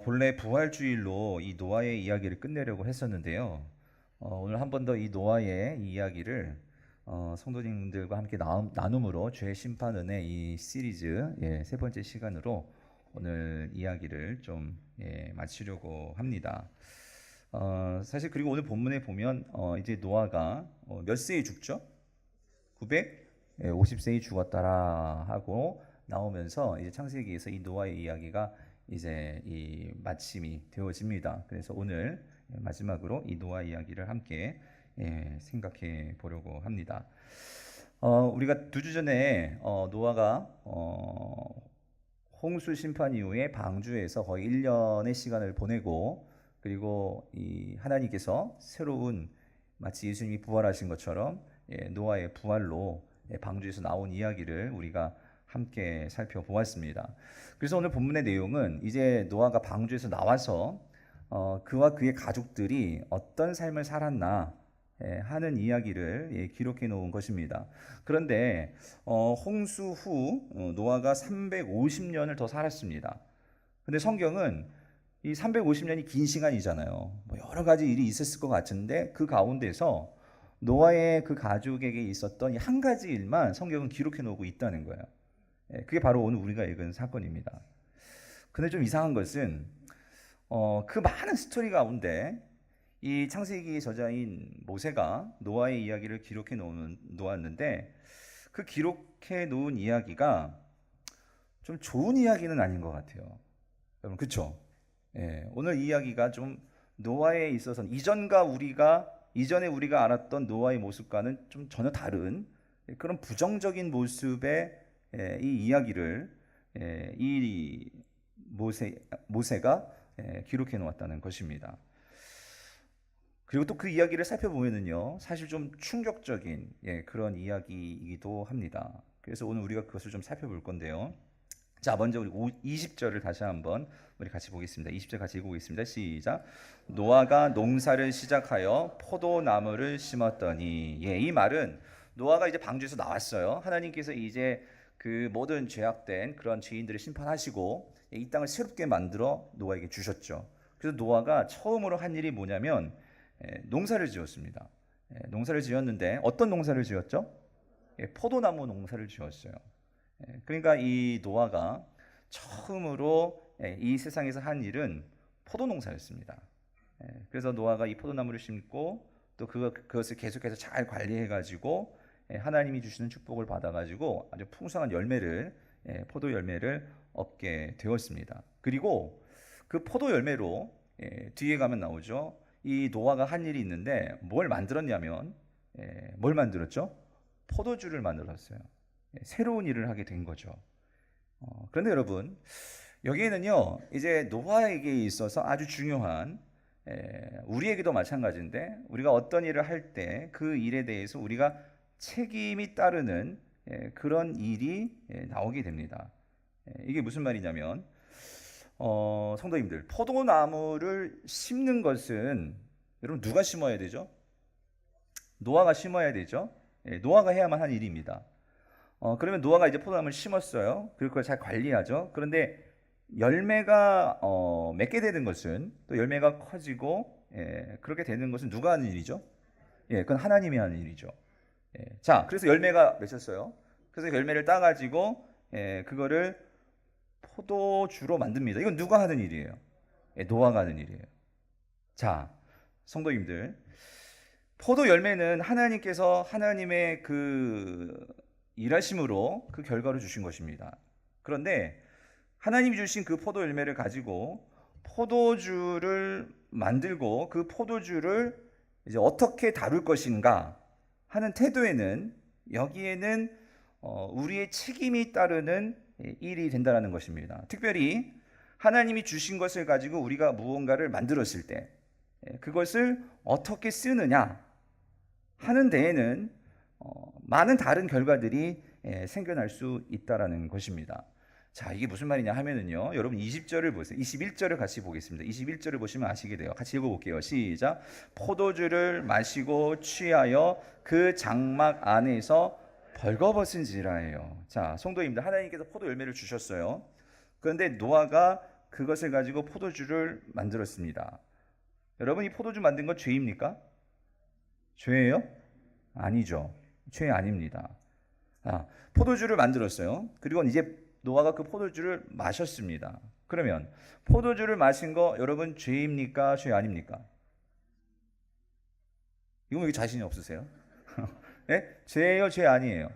본래 부활주일로 이 노아의 이야기를 끝내려고 했었는데요. 오늘 한 번 더 이 노아의 이야기를 성도님들과 함께 나눔으로 죄 심판 은혜 이 시리즈 세 번째 시간으로 오늘 이야기를 좀 마치려고 합니다. 사실 그리고 오늘 본문에 보면 이제 노아가 몇 세에 죽죠? 950세에 죽었다라 하고 나오면서 이제 창세기에서 이 노아의 이야기가 이제 이 마침이 되어집니다. 그래서 오늘 마지막으로 이 노아 이야기를 함께 생각해 보려고 합니다. 우리가 2주 전에 노아가 홍수 심판 이후에 방주에서 거의 1년의 시간을 보내고, 그리고 이 하나님께서 새로운, 마치 예수님이 부활하신 것처럼 노아의 부활로 방주에서 나온 이야기를 우리가 함께 살펴보았습니다. 그래서 오늘 본문의 내용은 이제 노아가 방주에서 나와서 그와 그의 가족들이 어떤 삶을 살았나 하는 이야기를 기록해 놓은 것입니다. 그런데 홍수 후 노아가 350년을 더 살았습니다. 근데 성경은 이 350년이 긴 시간이잖아요. 뭐 여러 가지 일이 있었을 것 같은데 그 가운데서 노아의 그 가족에게 있었던 이 한 가지 일만 성경은 기록해 놓고 있다는 거예요. 그게 바로 오늘 우리가 읽은 사건입니다. 근데 좀 이상한 것은 그 많은 스토리 가운데 이 창세기 저자인 모세가 노아의 이야기를 기록해 놓았는데, 그 기록해 놓은 이야기가 좀 좋은 이야기는 아닌 것 같아요. 여러분, 그렇죠? 오늘 이야기가 좀 노아에 있어서 이전에 우리가 알았던 노아의 모습과는 좀 전혀 다른 그런 부정적인 모습의 이 이야기를 이 모세가 기록해 놓았다는 것입니다. 그리고 또 그 이야기를 살펴보면은요, 사실 좀 충격적인 그런 이야기이기도 합니다. 그래서 오늘 우리가 그것을 좀 살펴볼 건데요. 자, 먼저 우리 20절을 다시 한번 우리 같이 보겠습니다. 20절 같이 읽어보겠습니다. 시작. 노아가 농사를 시작하여 포도나무를 심었더니. 이 말은 노아가 이제 방주에서 나왔어요. 하나님께서 이제 그 모든 죄악된 그런 죄인들을 심판하시고 이 땅을 새롭게 만들어 노아에게 주셨죠. 그래서 노아가 처음으로 한 일이 뭐냐면 농사를 지었습니다. 농사를 지었는데 어떤 농사를 지었죠? 포도나무 농사를 지었어요. 그러니까 이 노아가 처음으로 이 세상에서 한 일은 포도 농사였습니다. 그래서 노아가 이 포도나무를 심고 또 그것을 계속해서 잘 관리해가지고 하나님이 주시는 축복을 받아가지고 아주 풍성한 포도 열매를 얻게 되었습니다. 그리고 그 포도 열매로 뒤에 가면 나오죠. 이 노아가 한 일이 있는데 뭘 만들었냐면 뭘 만들었죠? 포도주를 만들었어요. 새로운 일을 하게 된 거죠. 그런데 여러분, 여기에는요 이제 노아에게 있어서 아주 중요한, 우리에게도 마찬가지인데 우리가 어떤 일을 할 때 그 일에 대해서 우리가 책임이 따르는 그런 일이 나오게 됩니다. 이게 무슨 말이냐면 성도님들, 포도나무를 심는 것은 여러분 누가 심어야 되죠? 노아가 심어야 되죠. 노아가 해야만 한 일입니다. 그러면 노아가 이제 포도나무를 심었어요. 그리고 그걸 잘 관리하죠. 그런데 열매가 맺게 되는 것은, 또 열매가 커지고 그렇게 되는 것은 누가 하는 일이죠? 그건 하나님이 하는 일이죠. 자, 그래서 열매가 맺혔어요. 그래서 열매를 따가지고 그거를 포도주로 만듭니다. 이건 누가 하는 일이에요? 노아가 하는 일이에요. 자, 성도님들, 포도 열매는 하나님께서 하나님의 그 일하심으로 그 결과를 주신 것입니다. 그런데 하나님이 주신 그 포도 열매를 가지고 포도주를 만들고 그 포도주를 이제 어떻게 다룰 것인가 하는 태도에는, 여기에는 우리의 책임이 따르는 일이 된다는 것입니다. 특별히 하나님이 주신 것을 가지고 우리가 무언가를 만들었을 때 그것을 어떻게 쓰느냐 하는 데에는 많은 다른 결과들이 생겨날 수 있다는 것입니다. 자, 이게 무슨 말이냐 하면은요, 여러분 20절을 보세요. 21절을 같이 보겠습니다. 21절을 보시면 아시게 돼요. 같이 읽어볼게요. 시작. 포도주를 마시고 취하여 그 장막 안에서 벌거벗은지라예요. 자, 성도님들, 하나님께서 포도 열매를 주셨어요. 그런데 노아가 그것을 가지고 포도주를 만들었습니다. 여러분, 이 포도주 만든 건 죄입니까? 죄예요? 아니죠. 죄 아닙니다. 포도주를 만들었어요. 그리고 이제 노아가 그 포도주를 마셨습니다. 그러면 포도주를 마신 거 여러분 죄입니까? 죄 아닙니까? 이거 왜 자신이 없으세요? 네? 죄예요? 죄 아니에요?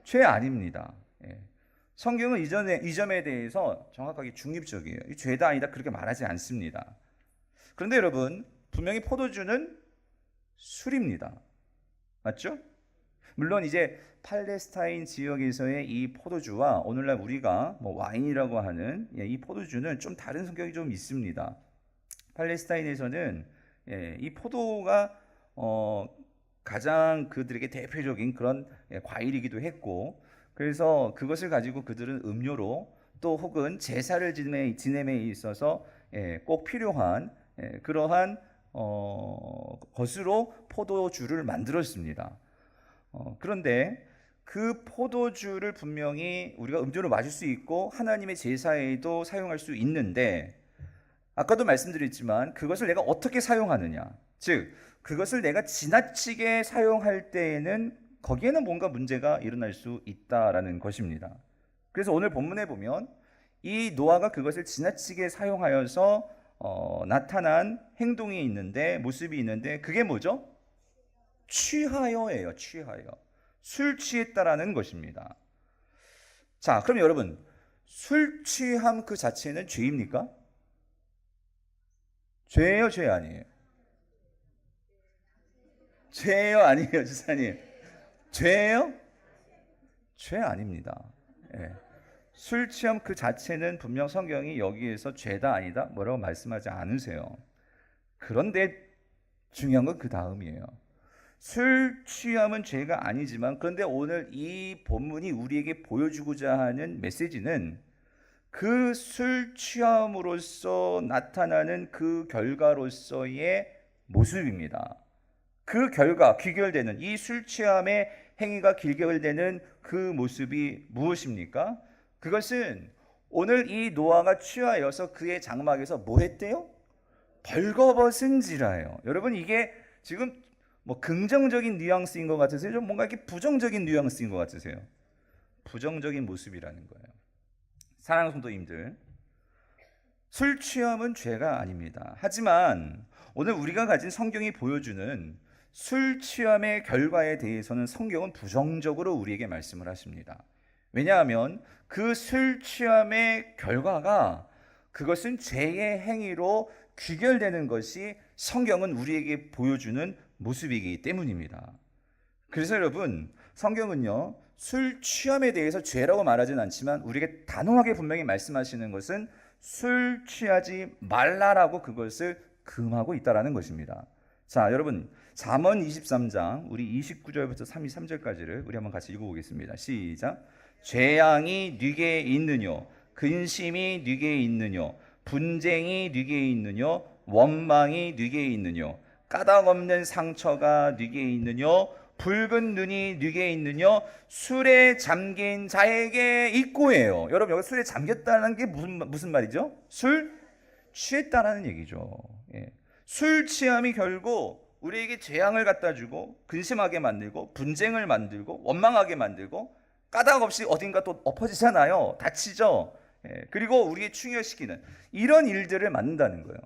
죄 아닙니다. 예. 성경은 이 점에 대해서 정확하게 중립적이에요. 이 죄다 아니다 그렇게 말하지 않습니다. 그런데 여러분, 분명히 포도주는 술입니다. 맞죠? 물론 이제 팔레스타인 지역에서의 이 포도주와 오늘날 우리가 와인이라고 하는 이 포도주는 좀 다른 성격이 좀 있습니다. 팔레스타인에서는 이 포도가 가장 그들에게 대표적인 그런 과일이기도 했고, 그래서 그것을 가지고 그들은 음료로 또 혹은 제사를 지냄에 있어서 꼭 필요한 그러한 것으로 포도주를 만들었습니다. 그런데 그 포도주를 분명히 우리가 음료로 마실 수 있고 하나님의 제사에도 사용할 수 있는데, 아까도 말씀드렸지만 그것을 내가 어떻게 사용하느냐, 즉 그것을 내가 지나치게 사용할 때에는 거기에는 뭔가 문제가 일어날 수 있다라는 것입니다. 그래서 오늘 본문에 보면 이 노아가 그것을 지나치게 사용하여서 나타난 행동이 있는데, 모습이 있는데, 그게 뭐죠? 취하여예요. 취하여. 술 취했다라는 것입니다. 자, 그럼 여러분, 술 취함 그 자체는 죄입니까? 죄예요, 죄 아니에요? 죄예요, 아니에요, 지사님? 죄예요? 죄 아닙니다. 예. 술 취함 그 자체는 분명 성경이 여기에서 죄다 아니다 뭐라고 말씀하지 않으세요. 그런데 중요한 건 그 다음이에요. 술 취함은 죄가 아니지만, 그런데 오늘 이 본문이 우리에게 보여주고자 하는 메시지는 그 술 취함으로써 나타나는 그 결과로서의 모습입니다. 그 결과, 귀결되는 이 술 취함의 행위가 귀결되는 그 모습이 무엇입니까? 그것은 오늘 이 노아가 취하여서 그의 장막에서 뭐 했대요? 벌거벗은지라예요. 여러분, 이게 지금 긍정적인 뉘앙스인 것 같으세요? 좀 뭔가 이렇게 부정적인 뉘앙스인 것 같으세요? 부정적인 모습이라는 거예요. 사랑하는 성도님들, 술 취함은 죄가 아닙니다. 하지만 오늘 우리가 가진 성경이 보여주는 술 취함의 결과에 대해서는 성경은 부정적으로 우리에게 말씀을 하십니다. 왜냐하면 그 술 취함의 결과가 그것은 죄의 행위로 귀결되는 것이 성경은 우리에게 보여주는 모습이기 때문입니다. 그래서 여러분, 성경은요, 술 취함에 대해서 죄라고 말하진 않지만 우리에게 단호하게 분명히 말씀하시는 것은 술 취하지 말라라고 그것을 금하고 있다라는 것입니다. 자, 여러분, 잠언 23장 우리 29절부터 33절까지를 우리 한번 같이 읽어보겠습니다. 시작. 죄악이 네게 있느뇨, 근심이 네게 있느뇨, 분쟁이 네게 있느뇨, 원망이 네게 있느뇨, 까닭 없는 상처가 네게 있느뇨, 붉은 눈이 네게 있느뇨, 술에 잠긴 자에게 있고예요. 여러분, 여기 술에 잠겼다는 게 무슨 말이죠? 술 취했다라는 얘기죠. 예. 술 취함이 결국 우리에게 재앙을 갖다 주고 근심하게 만들고 분쟁을 만들고 원망하게 만들고 까닭 없이 어딘가 또 엎어지잖아요. 다치죠. 예. 그리고 우리의 충혈시키는 이런 일들을 만든다는 거예요.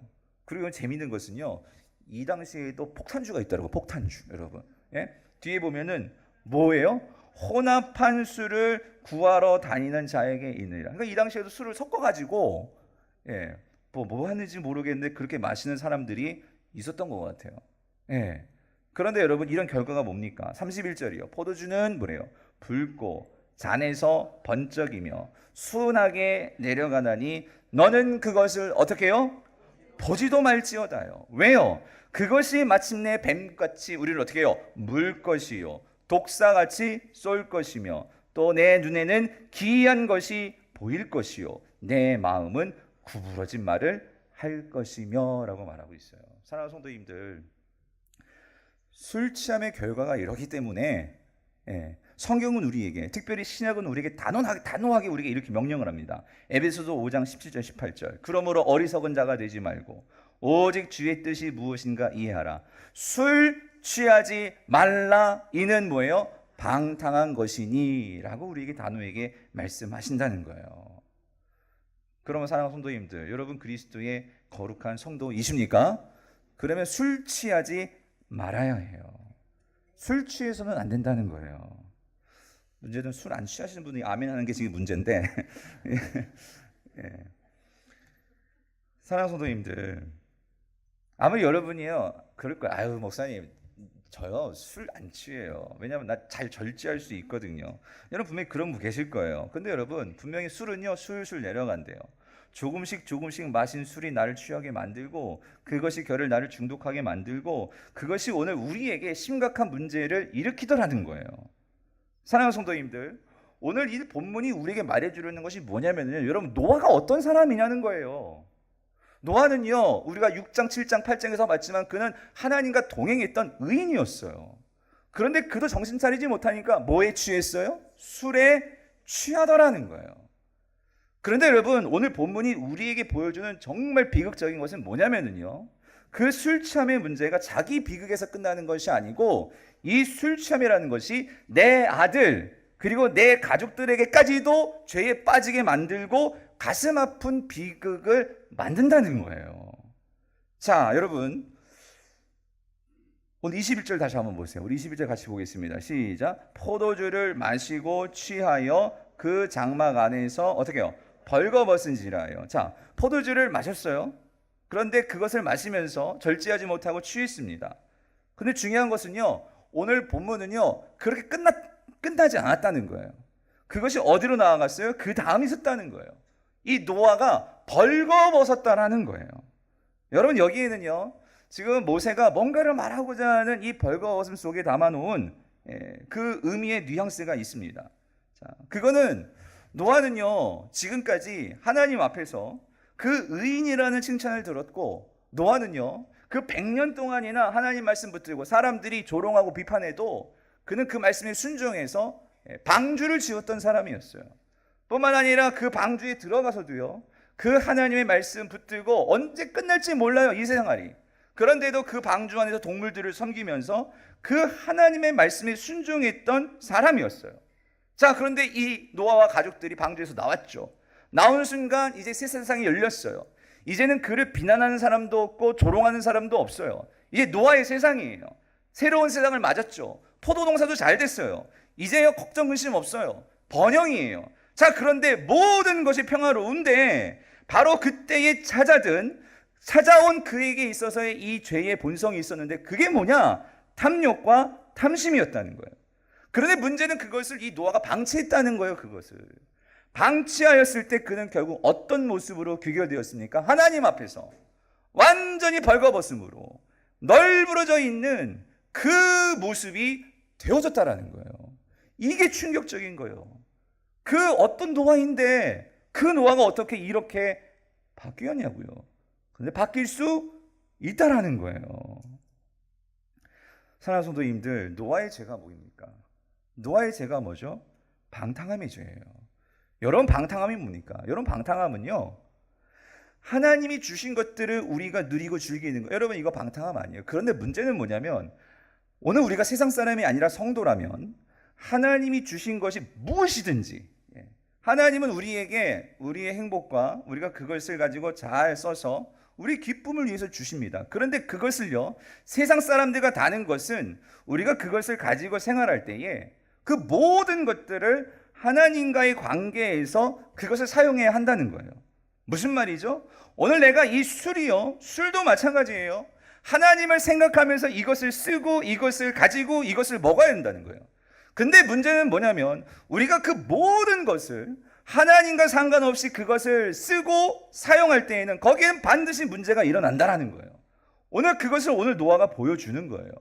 그리고 재미있는 것은요, 이 당시에도 폭탄주가 있더라고요. 폭탄주, 여러분. 예? 뒤에 보면은 뭐예요? 혼합한 술을 구하러 다니는 자에게 있느니라. 그러니까 이 당시에도 술을 섞어가지고 뭐 하는지 모르겠는데 그렇게 마시는 사람들이 있었던 것 같아요. 예. 그런데 여러분, 이런 결과가 뭡니까? 31절이요. 포도주는 뭐래요? 붉고 잔에서 번쩍이며 순하게 내려가나니 너는 그것을 어떻게 해요? 보지도 말지어다요. 왜요? 그것이 마침내 뱀같이 우리를 어떻게 해요? 물 것이요, 독사같이 쏠 것이며, 또 내 눈에는 기이한 것이 보일 것이요, 내 마음은 구부러진 말을 할 것이며 라고 말하고 있어요. 사랑하는 성도님들, 술 취함의 결과가 이러기 때문에 성경은 우리에게, 특별히 신약은 우리에게 단호하게 우리에게 이렇게 명령을 합니다. 에베소서 5장 17절 18절. 그러므로 어리석은 자가 되지 말고 오직 주의 뜻이 무엇인가 이해하라. 술 취하지 말라. 이는 뭐예요? 방탕한 것이니 라고 우리에게 단호하게 말씀하신다는 거예요. 그러면 사랑하는 성도님들, 여러분 그리스도의 거룩한 성도이십니까? 그러면 술 취하지 말아야 해요. 술 취해서는 안 된다는 거예요. 문제는 술 안 취하시는 분이 아멘 하는 게 지금 문제인데 사랑하는 성도님들, 아마 여러분이요 그럴 거예요. 아유 목사님 저요 술 안 취해요. 왜냐하면 나 잘 절제할 수 있거든요. 여러분 분명히 그런 분 계실 거예요. 근데 여러분 분명히 술은요 술술 내려간대요. 조금씩 마신 술이 나를 취하게 만들고 그것이 결을 나를 중독하게 만들고 그것이 오늘 우리에게 심각한 문제를 일으키더라는 거예요. 사랑하는 성도님들, 오늘 이 본문이 우리에게 말해주려는 것이 뭐냐면요, 여러분 노아가 어떤 사람이냐는 거예요. 노아는요 우리가 6장 7장 8장에서 봤지만 그는 하나님과 동행했던 의인이었어요. 그런데 그도 정신 차리지 못하니까 뭐에 취했어요? 술에 취하더라는 거예요. 그런데 여러분 오늘 본문이 우리에게 보여주는 정말 비극적인 것은 뭐냐면요, 그 술 취함의 문제가 자기 비극에서 끝나는 것이 아니고 이 술 취함이라는 것이 내 아들 그리고 내 가족들에게까지도 죄에 빠지게 만들고 가슴 아픈 비극을 만든다는 거예요. 자 여러분 오늘 21절 다시 한번 보세요. 우리 21절 같이 보겠습니다. 시작. 포도주를 마시고 취하여 그 장막 안에서 어떻게 해요? 벌거벗은지라요. 자 포도주를 마셨어요. 그런데 그것을 마시면서 절제하지 못하고 취했습니다. 근데 중요한 것은요 오늘 본문은요 그렇게 끝나지 않았다는 거예요. 그것이 어디로 나아갔어요? 그 다음이 있었다는 거예요. 이 노아가 벌거벗었다라는 거예요. 여러분 여기에는요 지금 모세가 뭔가를 말하고자 하는 이 벌거벗음 속에 담아놓은 그 의미의 뉘앙스가 있습니다. 자, 그거는 노아는요 지금까지 하나님 앞에서 그 의인이라는 칭찬을 들었고, 노아는요 그 100년 동안이나 하나님 말씀 붙들고 사람들이 조롱하고 비판해도 그는 그 말씀에 순종해서 방주를 지었던 사람이었어요. 뿐만 아니라 그 방주에 들어가서도요 그 하나님의 말씀 붙들고 언제 끝날지 몰라요 이 생활이. 그런데도 그 방주 안에서 동물들을 섬기면서 그 하나님의 말씀에 순종했던 사람이었어요. 자 그런데 이 노아와 가족들이 방주에서 나왔죠. 나온 순간 이제 새 세상이 열렸어요. 이제는 그를 비난하는 사람도 없고 조롱하는 사람도 없어요. 이제 노아의 세상이에요. 새로운 세상을 맞았죠. 포도 농사도 잘 됐어요. 이제 걱정 근심 없어요. 번영이에요. 자 그런데 모든 것이 평화로운데 바로 그때에 찾아온 그에게 있어서의 이 죄의 본성이 있었는데 그게 뭐냐? 탐욕과 탐심이었다는 거예요. 그런데 문제는 그것을 이 노아가 방치했다는 거예요. 그것을 방치하였을 때 그는 결국 어떤 모습으로 귀결되었습니까? 하나님 앞에서 완전히 벌거벗음으로 널브러져 있는 그 모습이 되어졌다라는 거예요. 이게 충격적인 거예요. 그 어떤 노아인데 그 노아가 어떻게 이렇게 바뀌었냐고요. 그런데 바뀔 수 있다라는 거예요. 사랑하는 성도님들, 노아의 죄가 뭐입니까? 노아의 죄가 뭐죠? 방탕함의 죄예요. 여러분 방탕함이 뭡니까? 여러분 방탕함은요 하나님이 주신 것들을 우리가 누리고 즐기는 거. 여러분 이거 방탕함 아니에요. 그런데 문제는 뭐냐면 오늘 우리가 세상 사람이 아니라 성도라면 하나님이 주신 것이 무엇이든지 하나님은 우리에게 우리의 행복과 우리가 그것을 가지고 잘 써서 우리 기쁨을 위해서 주십니다. 그런데 그것을요 세상 사람들과 다른 것은 우리가 그것을 가지고 생활할 때에 그 모든 것들을 하나님과의 관계에서 그것을 사용해야 한다는 거예요. 무슨 말이죠? 오늘 내가 이 술도 마찬가지예요. 하나님을 생각하면서 이것을 쓰고 이것을 가지고 이것을 먹어야 된다는 거예요. 근데 문제는 뭐냐면 우리가 그 모든 것을 하나님과 상관없이 그것을 쓰고 사용할 때에는 거기에는 반드시 문제가 일어난다는 거예요. 오늘 노아가 보여주는 거예요.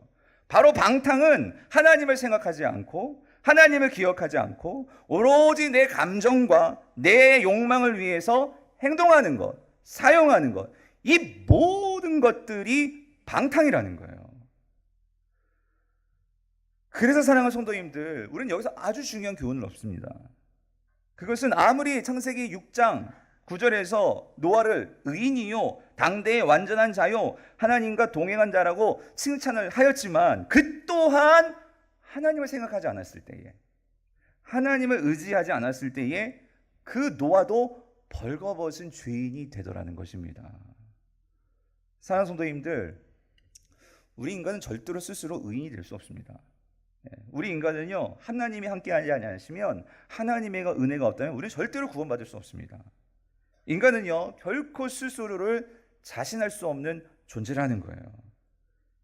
바로 방탕은 하나님을 생각하지 않고 하나님을 기억하지 않고 오로지 내 감정과 내 욕망을 위해서 행동하는 것, 사용하는 것, 이 모든 것들이 방탕이라는 거예요. 그래서 사랑하는 성도님들, 우리는 여기서 아주 중요한 교훈을 얻습니다. 그것은 아무리 창세기 6장 9절에서 노아를 의인이요 당대의 완전한 자요 하나님과 동행한 자라고 칭찬을 하였지만, 그 또한 하나님을 생각하지 않았을 때에, 하나님을 의지하지 않았을 때에 그 노아도 벌거벗은 죄인이 되더라는 것입니다. 사랑하는 성도님들, 우리 인간은 절대로 스스로 의인이 될 수 없습니다. 우리 인간은요, 하나님이 함께하지 않으시면, 하나님의 은혜가 없다면 우리는 절대로 구원받을 수 없습니다. 인간은요, 결코 스스로를 자신할 수 없는 존재라는 거예요.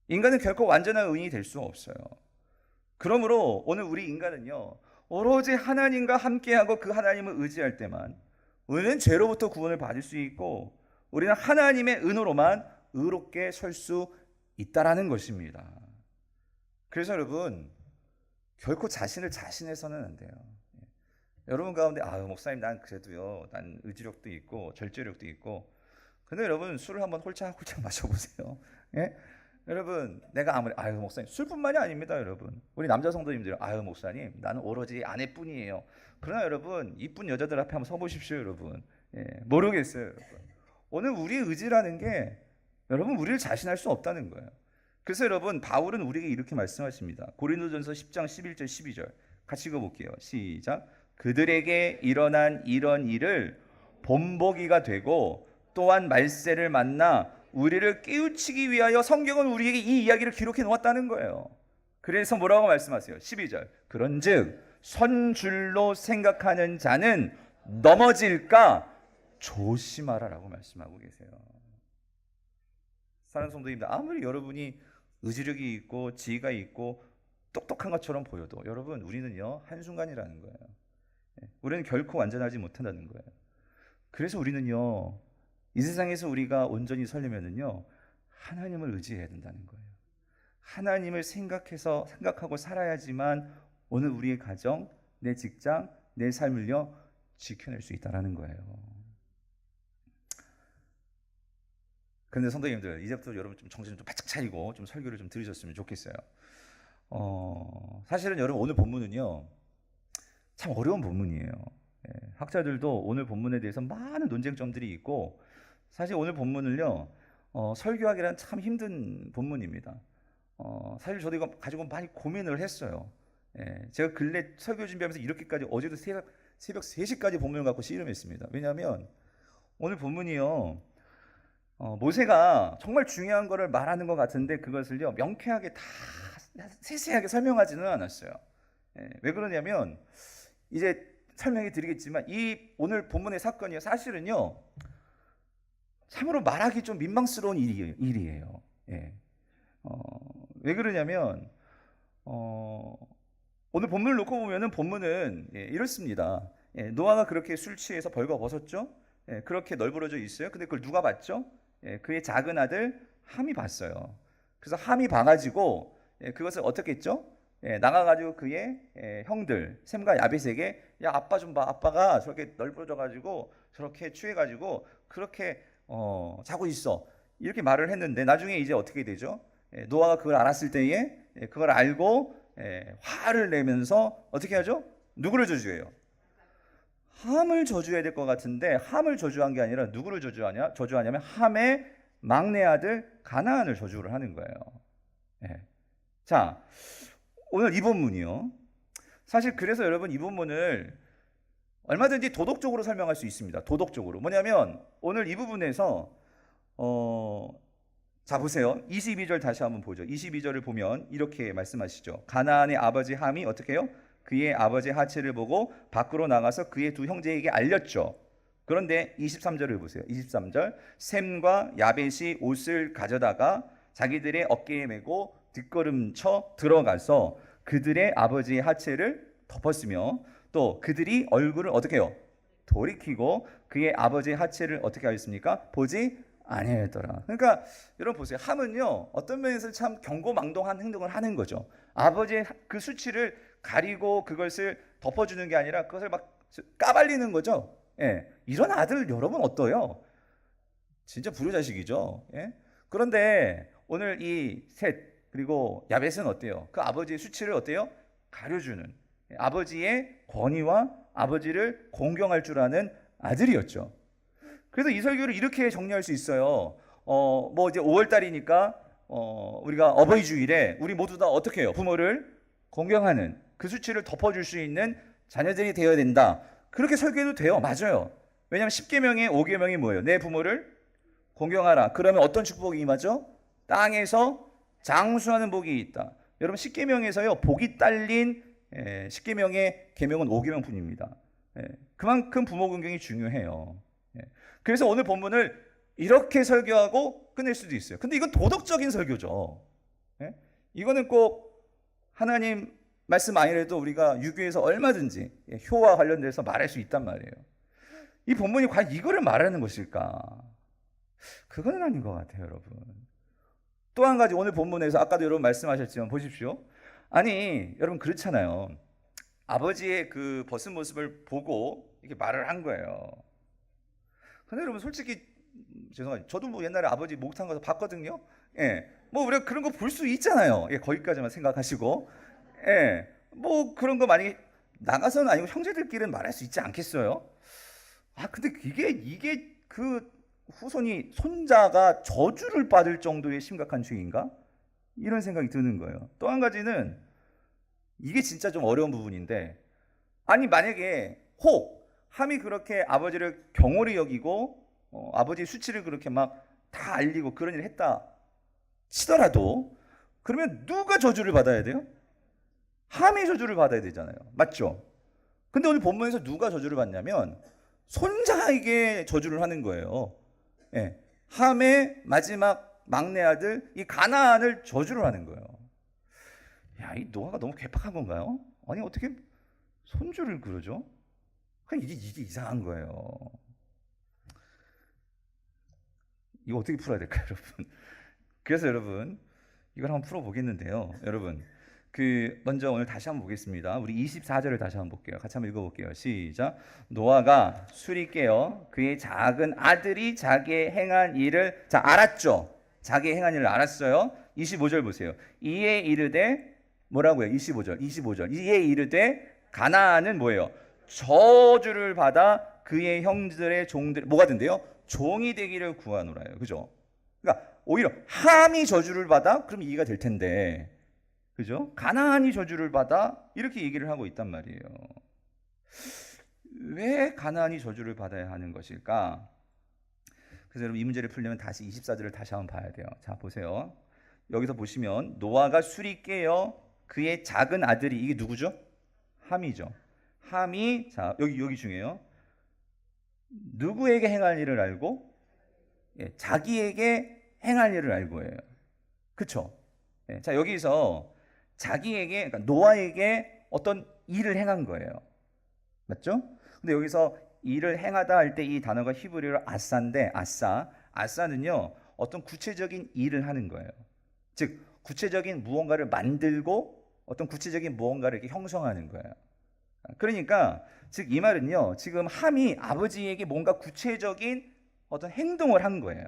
인간은 결코 완전한 의인이 될 수 없어요. 그러므로 오늘 우리 인간은요, 오로지 하나님과 함께하고 그 하나님을 의지할 때만 우리는 죄로부터 구원을 받을 수 있고, 우리는 하나님의 은혜로만 의롭게 설 수 있다라는 것입니다. 그래서 여러분, 결코 자신을 자신해서는 안 돼요. 여러분 가운데 목사님 난 그래도요, 난 의지력도 있고 절제력도 있고. 근데 여러분, 술을 한번 홀짝홀짝 마셔보세요. 예? 여러분, 내가 아무리 목사님, 술뿐만이 아닙니다. 여러분, 우리 남자 성도님들, 목사님 나는 오로지 아내뿐이에요. 그러나 여러분, 이쁜 여자들 앞에 한번 서보십시오. 여러분, 모르겠어요. 여러분, 오늘 우리의 의지라는 게 여러분, 우리를 자신할 수 없다는 거예요. 그래서 여러분, 바울은 우리에게 이렇게 말씀하십니다. 고린도전서 10장 11절 12절 같이 읽어볼게요. 시작. 그들에게 일어난 이런 일을 본보기가 되고 또한 말세를 만나 우리를 깨우치기 위하여 성경은 우리에게 이 이야기를 기록해 놓았다는 거예요. 그래서 뭐라고 말씀하세요? 12절. 그런즉 선줄로 생각하는 자는 넘어질까 조심하라라고 말씀하고 계세요. 사랑하는 성도님들, 아무리 여러분이 의지력이 있고 지혜가 있고 똑똑한 것처럼 보여도 여러분, 우리는요, 한순간이라는 거예요. 우리는 결코 완전하지 못한다는 거예요. 그래서 우리는요, 이 세상에서 우리가 온전히 살려면은요, 하나님을 의지해야 된다는 거예요. 하나님을 생각하고 살아야지만 오늘 우리의 가정, 내 직장, 내 삶을요, 지켜낼 수 있다라는 거예요. 그런데 성도님들, 이제부터 여러분 좀 정신 좀 바짝 차리고 좀 설교를 좀 들으셨으면 좋겠어요. 사실은 여러분, 오늘 본문은요, 참 어려운 본문이에요. 학자들도 오늘 본문에 대해서 많은 논쟁점들이 있고, 사실 오늘 본문을요, 설교하기란 참 힘든 본문입니다. 사실 저도 이거 가지고 많이 고민을 했어요. 제가 근래 설교 준비하면서 이렇게까지, 어제도 새벽 3시까지 본문을 갖고 씨름했습니다. 왜냐하면 오늘 본문이요, 모세가 정말 중요한 거를 말하는 것 같은데 그것을요, 명쾌하게 다 세세하게 설명하지는 않았어요. 왜 그러냐면, 이제 설명해 드리겠지만, 이 오늘 본문의 사건이요, 사실은요, 참으로 말하기 좀 민망스러운 일이에요. 왜 그러냐면, 오늘 본문을 놓고 보면은 본문은 이렇습니다. 노아가 그렇게 술 취해서 벌거벗었죠. 그렇게 널브러져 있어요. 근데 그걸 누가 봤죠? 그의 작은 아들 함이 봤어요. 그래서 함이 봐가지고 그것을 어떻게 했죠? 나가가지고 그의 형들 셈과 야벳에게, 야, 아빠 좀 봐, 아빠가 저렇게 널브러져가지고 저렇게 취해가지고 그렇게 자고 있어, 이렇게 말을 했는데, 나중에 이제 어떻게 되죠? 노아가 그걸 알았을 때에 그걸 알고 화를 내면서 어떻게 하죠? 누구를 저주해요? 함을 저주해야 될 것 같은데, 함을 저주한 게 아니라 누구를 저주하냐면 함의 막내 아들 가나안을 저주를 하는 거예요. 자, 오늘 이 본문이요, 사실 그래서 여러분, 이 본문을 얼마든지 도덕적으로 설명할 수 있습니다. 도덕적으로. 뭐냐면 오늘 이 부분에서 자, 보세요. 22절 다시 한번 보죠. 22절을 보면 이렇게 말씀하시죠. 가나안의 아버지 함이 어떻게 해요? 그의 아버지 하체를 보고 밖으로 나가서 그의 두 형제에게 알렸죠. 그런데 23절을 보세요. 23절. 셈과 야벳이 옷을 가져다가 자기들의 어깨에 메고 뒷걸음쳐 들어가서 그들의 아버지의 하체를 덮었으며, 또 그들이 얼굴을 어떻게 해요? 돌이키고 그의 아버지의 하체를 어떻게 하였습니까? 보지 아니하였더라. 그러니까 여러분 보세요. 함은요, 어떤 면에서 참 경고망동한 행동을 하는 거죠. 아버지의 그 수치를 가리고 그것을 덮어주는 게 아니라 그것을 막 까발리는 거죠. 이런 아들 여러분 어떠요? 진짜 불효자식이죠. 그런데 오늘 이 셋, 그리고 야벳은 어때요? 그 아버지의 수치를 어때요? 가려주는, 아버지의 권위와 아버지를 공경할 줄 아는 아들이었죠. 그래서 이 설교를 이렇게 정리할 수 있어요. 뭐 이제 5월 달이니까 우리가 어버이 주일에 우리 모두 다 어떻게 해요? 부모를 공경하는, 그 수치를 덮어줄 수 있는 자녀들이 되어야 된다. 그렇게 설교해도 돼요. 맞아요. 왜냐하면 10계명의 5계명이 뭐예요? 내 부모를 공경하라. 그러면 어떤 축복이 임하죠? 땅에서 장수하는 복이 있다. 여러분 10계명에서요 복이 딸린 10계명의 계명은 5계명 뿐입니다. 그만큼 부모 공경이 중요해요. 그래서 오늘 본문을 이렇게 설교하고 끝낼 수도 있어요. 근데 이건 도덕적인 설교죠. 이거는 꼭 하나님 말씀 아니라도 우리가 유교에서 얼마든지 효와 관련돼서 말할 수 있단 말이에요. 이 본문이 과연 이거를 말하는 것일까? 그거는 아닌 것 같아요, 여러분. 또 한 가지 오늘 본문에서 아까도 여러분 말씀하셨지만 보십시오. 아니 여러분 그렇잖아요. 아버지의 그 벗은 모습을 보고 이렇게 말을 한 거예요. 근데 여러분 솔직히 죄송하지만 저도 뭐 옛날에 아버지 목욕탕 가서 봤거든요. 뭐 우리가 그런 거 볼 수 있잖아요. 거기까지만 생각하시고, 뭐 그런 거 만약에 나가서는 아니고 형제들끼리는 말할 수 있지 않겠어요? 근데 이게 그 후손이 손자가 저주를 받을 정도의 심각한 죄인가? 이런 생각이 드는 거예요. 또 한 가지는 이게 진짜 좀 어려운 부분인데, 아니 만약에 혹 함이 그렇게 아버지를 경홀히 여기고 아버지의 수치를 그렇게 막 다 알리고 그런 일을 했다 치더라도 그러면 누가 저주를 받아야 돼요? 함이 저주를 받아야 되잖아요. 맞죠? 근데 오늘 본문에서 누가 저주를 받냐면 손자에게 저주를 하는 거예요. 함의 마지막 막내 아들 이 가나안을 저주를 하는 거예요. 야, 이 노아가 너무 괴팍한 건가요? 아니 어떻게 손주를 그러죠? 이게 이상한 거예요. 이거 어떻게 풀어야 될까요, 여러분? 그래서 여러분 이걸 한번 풀어보겠는데요. 여러분 먼저 오늘 다시 한번 보겠습니다. 우리 24절을 다시 한번 볼게요. 같이 한번 읽어볼게요. 시작. 노아가 술이 깨어 그의 작은 아들이 자기의 행한 일을 알았죠. 자기의 행한 일을 알았어요. 25절 보세요. 이에 이르되 뭐라고요? 25절 이에 이르되 가나안은 뭐예요? 저주를 받아 그의 형들의 종들 뭐가 된대요? 종이 되기를 구하노라요. 그죠? 그러니까 오히려 함이 저주를 받아 그럼 이해가 될 텐데, 그죠? 가나안이 저주를 받아 이렇게 얘기를 하고 있단 말이에요. 왜 가나안이 저주를 받아야 하는 것일까? 그래서 여러분 이 문제를 풀려면 다시 24절을 다시 한번 봐야 돼요. 자 보세요. 여기서 보시면 노아가 술이 깨어 그의 작은 아들이, 이게 누구죠? 함이죠. 함이 자 여기 중요해요. 누구에게 행할 일을 알고? 자기에게 행할 일을 알고예요. 그렇죠? 자 여기서 자기에게, 그러니까 노아에게 어떤 일을 행한 거예요. 맞죠? 근데 여기서 일을 행하다 할 때 이 단어가 히브리어로 아싸인데 아싸는요 어떤 구체적인 일을 하는 거예요. 즉 구체적인 무언가를 만들고 어떤 구체적인 무언가를 이렇게 형성하는 거예요. 그러니까 즉 이 말은요 지금 함이 아버지에게 뭔가 구체적인 어떤 행동을 한 거예요.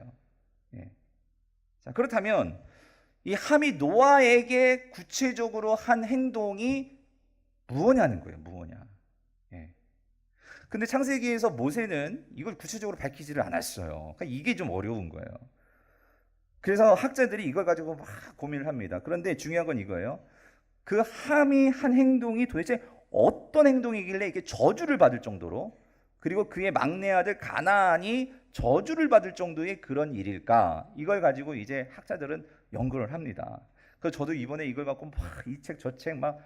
자 그렇다면 이 함이 노아에게 구체적으로 한 행동이 무엇냐는 거예요. 무엇냐? 근데 창세기에서 모세는 이걸 구체적으로 밝히지를 않았어요. 그러니까 이게 좀 어려운 거예요. 그래서 학자들이 이걸 가지고 막 고민을 합니다. 그런데 중요한 건 이거예요. 그 함이 한 행동이 도대체 어떤 행동이길래 이게 저주를 받을 정도로, 그리고 그의 막내 아들 가나안이 저주를 받을 정도의 그런 일일까? 이걸 가지고 이제 학자들은 연구를 합니다. 그래서 저도 이번에 이걸 갖고 막 이 책 저 책 막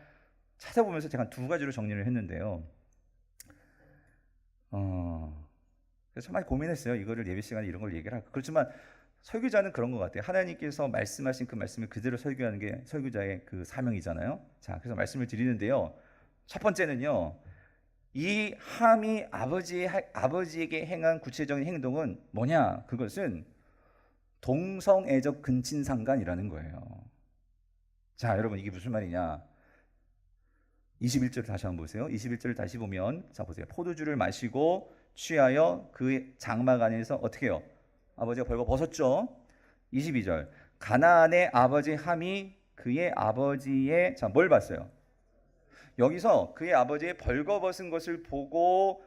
찾아보면서 제가 두 가지로 정리를 했는데요. 그래서 참 많이 고민했어요. 이거를 예배 시간에 이런 걸 얘기를 할까. 그렇지만 설교자는 그런 것 같아요. 하나님께서 말씀하신 그 말씀을 그대로 설교하는 게 설교자의 그 사명이잖아요. 자, 그래서 말씀을 드리는데요. 첫 번째는요. 이 함이 아버지에게 행한 구체적인 행동은 뭐냐? 그것은 동성애적 근친상간이라는 거예요. 자, 여러분 이게 무슨 말이냐? 21절 다시 한번 보세요. 21절을 다시 보면 자 보세요. 포도주를 마시고 취하여 그 장막 안에서 어떻게 해요? 아버지가 벌거 벗었죠. 22절 가나안의 아버지 함이 그의 아버지의 자, 뭘 봤어요? 여기서 그의 아버지의 벌거벗은 것을 보고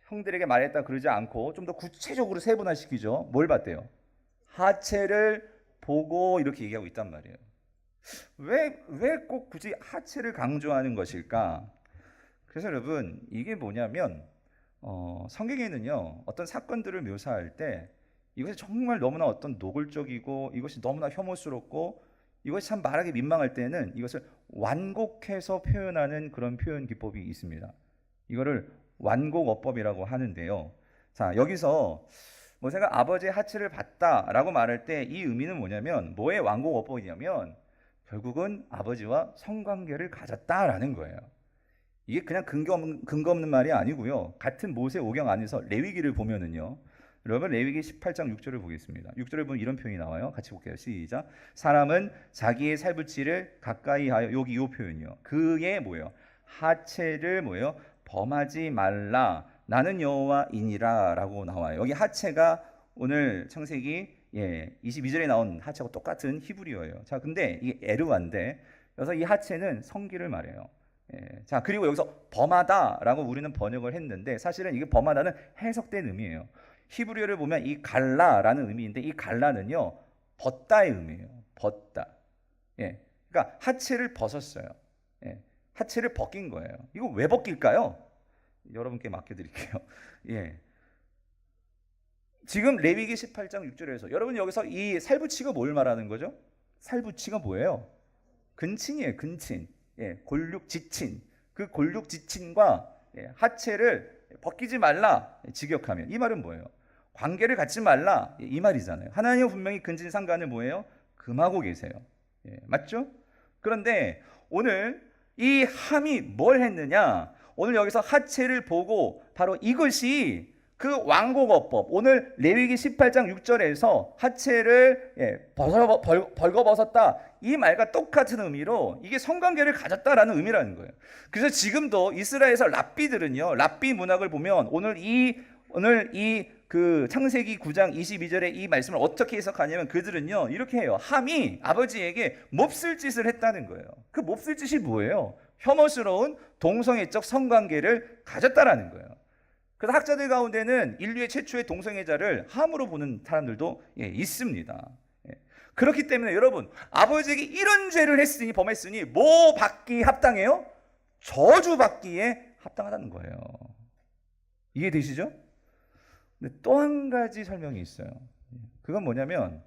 형들에게 말했다 그러지 않고 좀 더 구체적으로 세분화시키죠. 뭘 봤대요? 하체를 보고 이렇게 얘기하고 있단 말이에요. 왜 꼭 굳이 하체를 강조하는 것일까? 그래서 여러분 이게 뭐냐면 성경에는요 어떤 사건들을 묘사할 때 이것이 정말 너무나 어떤 노골적이고 이것이 너무나 혐오스럽고 이것이 참 말하기 민망할 때는 이것을 완곡해서 표현하는 그런 표현 기법이 있습니다. 이거를 완곡어법이라고 하는데요. 자, 여기서 모세가 아버지의 하체를 봤다라고 말할 때 이 의미는 뭐냐면 뭐의 완곡어법이냐면 결국은 아버지와 성관계를 가졌다라는 거예요. 이게 그냥 근거 없는 말이 아니고요. 같은 모세오경 안에서 레위기를 보면은요. 여러분 레위기 18장 6절을 보겠습니다. 6절을 보면 이런 표현이 나와요. 같이 볼게요. 시작. 사람은 자기의 살부치를 가까이 하여 여기 이 표현이요. 그의 뭐예요? 하체를 뭐예요? 범하지 말라. 나는 여호와이니라라고 나와요. 여기 하체가 오늘 창세기 22절에 나온 하체하고 똑같은 히브리어예요. 자, 근데 이게 에르와인데 그래서 이 하체는 성기를 말해요. 자, 그리고 여기서 범하다라고 우리는 번역을 했는데 사실은 이게 범하다는 해석된 의미예요. 히브리어를 보면 이 갈라라는 의미인데 이 갈라는요 벗다의 의미예요. 벗다. 그러니까 하체를 벗었어요. 하체를 벗긴 거예요. 이거 왜 벗길까요? 여러분께 맡겨드릴게요. 지금 레위기 18장 6절에서 여러분 여기서 이 살부치가 뭘 말하는 거죠? 살부치가 뭐예요? 근친이에요. 근친. 골육지친. 그 골육지친과 하체를 벗기지 말라 직역하면 이 말은 뭐예요? 관계를 갖지 말라 이 말이잖아요. 하나님은 분명히 근친상간을 뭐예요? 금하고 계세요. 맞죠? 그런데 오늘 이 함이 뭘 했느냐? 오늘 여기서 하체를 보고 바로 이것이 그 완곡어법 오늘 레위기 18장 6절에서 하체를 벌거벗었다 이 말과 똑같은 의미로 이게 성관계를 가졌다라는 의미라는 거예요. 그래서 지금도 이스라엘에서 랍비들은요 랍비 문학을 보면 오늘 이 그 창세기 9장 22절의 이 말씀을 어떻게 해석하냐면 그들은요 이렇게 해요. 함이 아버지에게 몹쓸 짓을 했다는 거예요. 그 몹쓸 짓이 뭐예요? 혐오스러운 동성애적 성관계를 가졌다라는 거예요. 그래서 학자들 가운데는 인류의 최초의 동성애자를 함으로 보는 사람들도 있습니다. 그렇기 때문에 여러분 아버지에게 이런 죄를 했으니 범했으니 뭐 받기 합당해요? 저주 받기에 합당하다는 거예요. 이해되시죠? 근데 또 한 가지 설명이 있어요. 그건 뭐냐면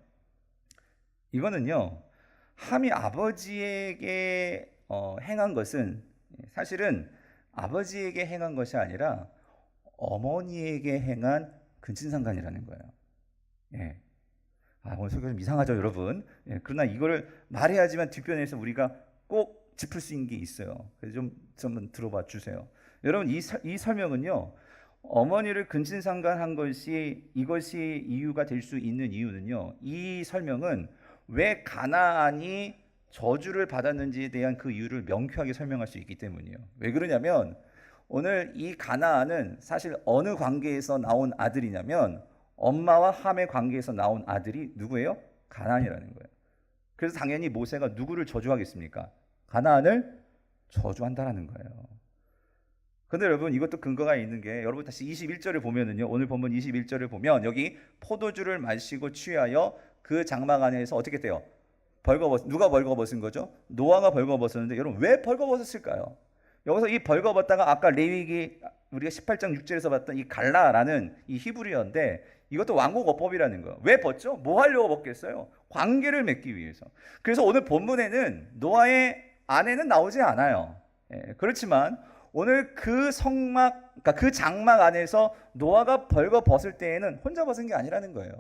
이거는요 함이 아버지에게 행한 것은 사실은 아버지에게 행한 것이 아니라 어머니에게 행한 근친상간이라는 거예요. 오늘 설교 좀 이상하죠, 여러분? 그러나 이거를 말해야지만 뒷변에서 우리가 꼭 짚을 수 있는 게 있어요. 그래서 좀 들어봐 주세요. 여러분 이 설명은요, 어머니를 근친상간한 것이 이것이 이유가 될 수 있는 이유는요, 이 설명은 왜 가나안이 저주를 받았는지에 대한 그 이유를 명쾌하게 설명할 수 있기 때문이에요. 왜 그러냐면 오늘 이 가나안은 사실 어느 관계에서 나온 아들이냐면 엄마와 함의 관계에서 나온 아들이 누구예요? 가나안이라는 거예요. 그래서 당연히 모세가 누구를 저주하겠습니까? 가나안을 저주한다라는 거예요. 근데 여러분 이것도 근거가 있는 게 여러분 다시 21절을 보면은요. 오늘 본문 21절을 보면 여기 포도주를 마시고 취하여 그 장막 안에서 어떻게 돼요? 누가 벌거벗은 거죠? 노아가 벌거벗었는데 여러분 왜 벌거벗었을까요? 여기서 이 벌거벗다가 아까 레위기 우리가 18장 6절에서 봤던 이 갈라라는 이 히브리어인데 이것도 완곡어법이라는 거예요. 왜 벗죠? 뭐 하려고 벗겠어요? 관계를 맺기 위해서. 그래서 오늘 본문에는 노아의 아내는 나오지 않아요. 그렇지만 오늘 그 그러니까 그 장막 안에서 노아가 벌거벗을 때에는 혼자 벗은 게 아니라는 거예요.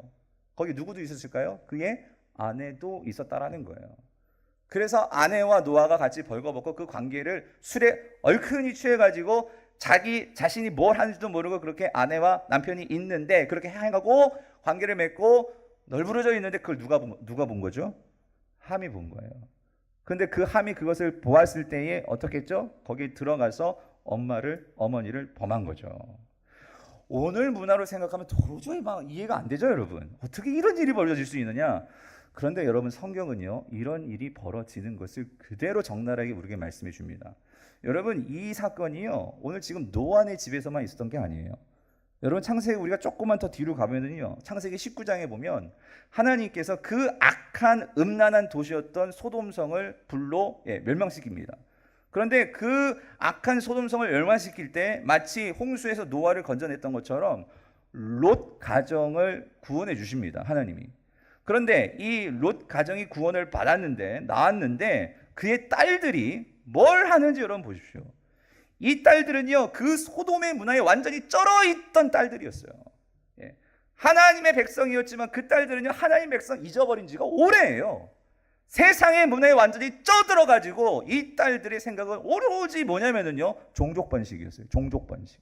거기 누구도 있었을까요? 그의 아내도 있었다라는 거예요. 그래서 아내와 노아가 같이 벌거벗고 그 관계를 술에 얼큰이 취해가지고 자신이 뭘 하는지도 모르고 그렇게 아내와 남편이 있는데 그렇게 행하고 관계를 맺고 널브러져 있는데 그걸 누가 본 거죠? 함이 본 거예요. 근데 그 함이 그것을 보았을 때에 어떻게 했죠? 거기에 들어가서 어머니를 범한 거죠. 오늘 문화로 생각하면 도저히 막 이해가 안 되죠, 여러분. 어떻게 이런 일이 벌어질 수 있느냐? 그런데 여러분 성경은요 이런 일이 벌어지는 것을 그대로 적나라하게 우리에게 말씀해 줍니다. 여러분 이 사건이요 오늘 지금 노아의 집에서만 있었던 게 아니에요. 여러분 창세기 우리가 조금만 더 뒤로 가면은요 창세기 19장에 보면 하나님께서 그 악한 음란한 도시였던 소돔성을 불로 멸망시킵니다. 그런데 그 악한 소돔성을 멸망시킬 때 마치 홍수에서 노아를 건져냈던 것처럼 롯 가정을 구원해 주십니다. 하나님이. 그런데 이 롯 가정이 구원을 받았는데 나왔는데 그의 딸들이 뭘 하는지 여러분 보십시오. 이 딸들은요 그 소돔의 문화에 완전히 쩔어있던 딸들이었어요. 하나님의 백성이었지만 그 딸들은요 하나님 백성 잊어버린 지가 오래예요. 세상의 문화에 완전히 쪄들어가지고 이 딸들의 생각은 오로지 뭐냐면은요 종족 번식이었어요. 종족 번식.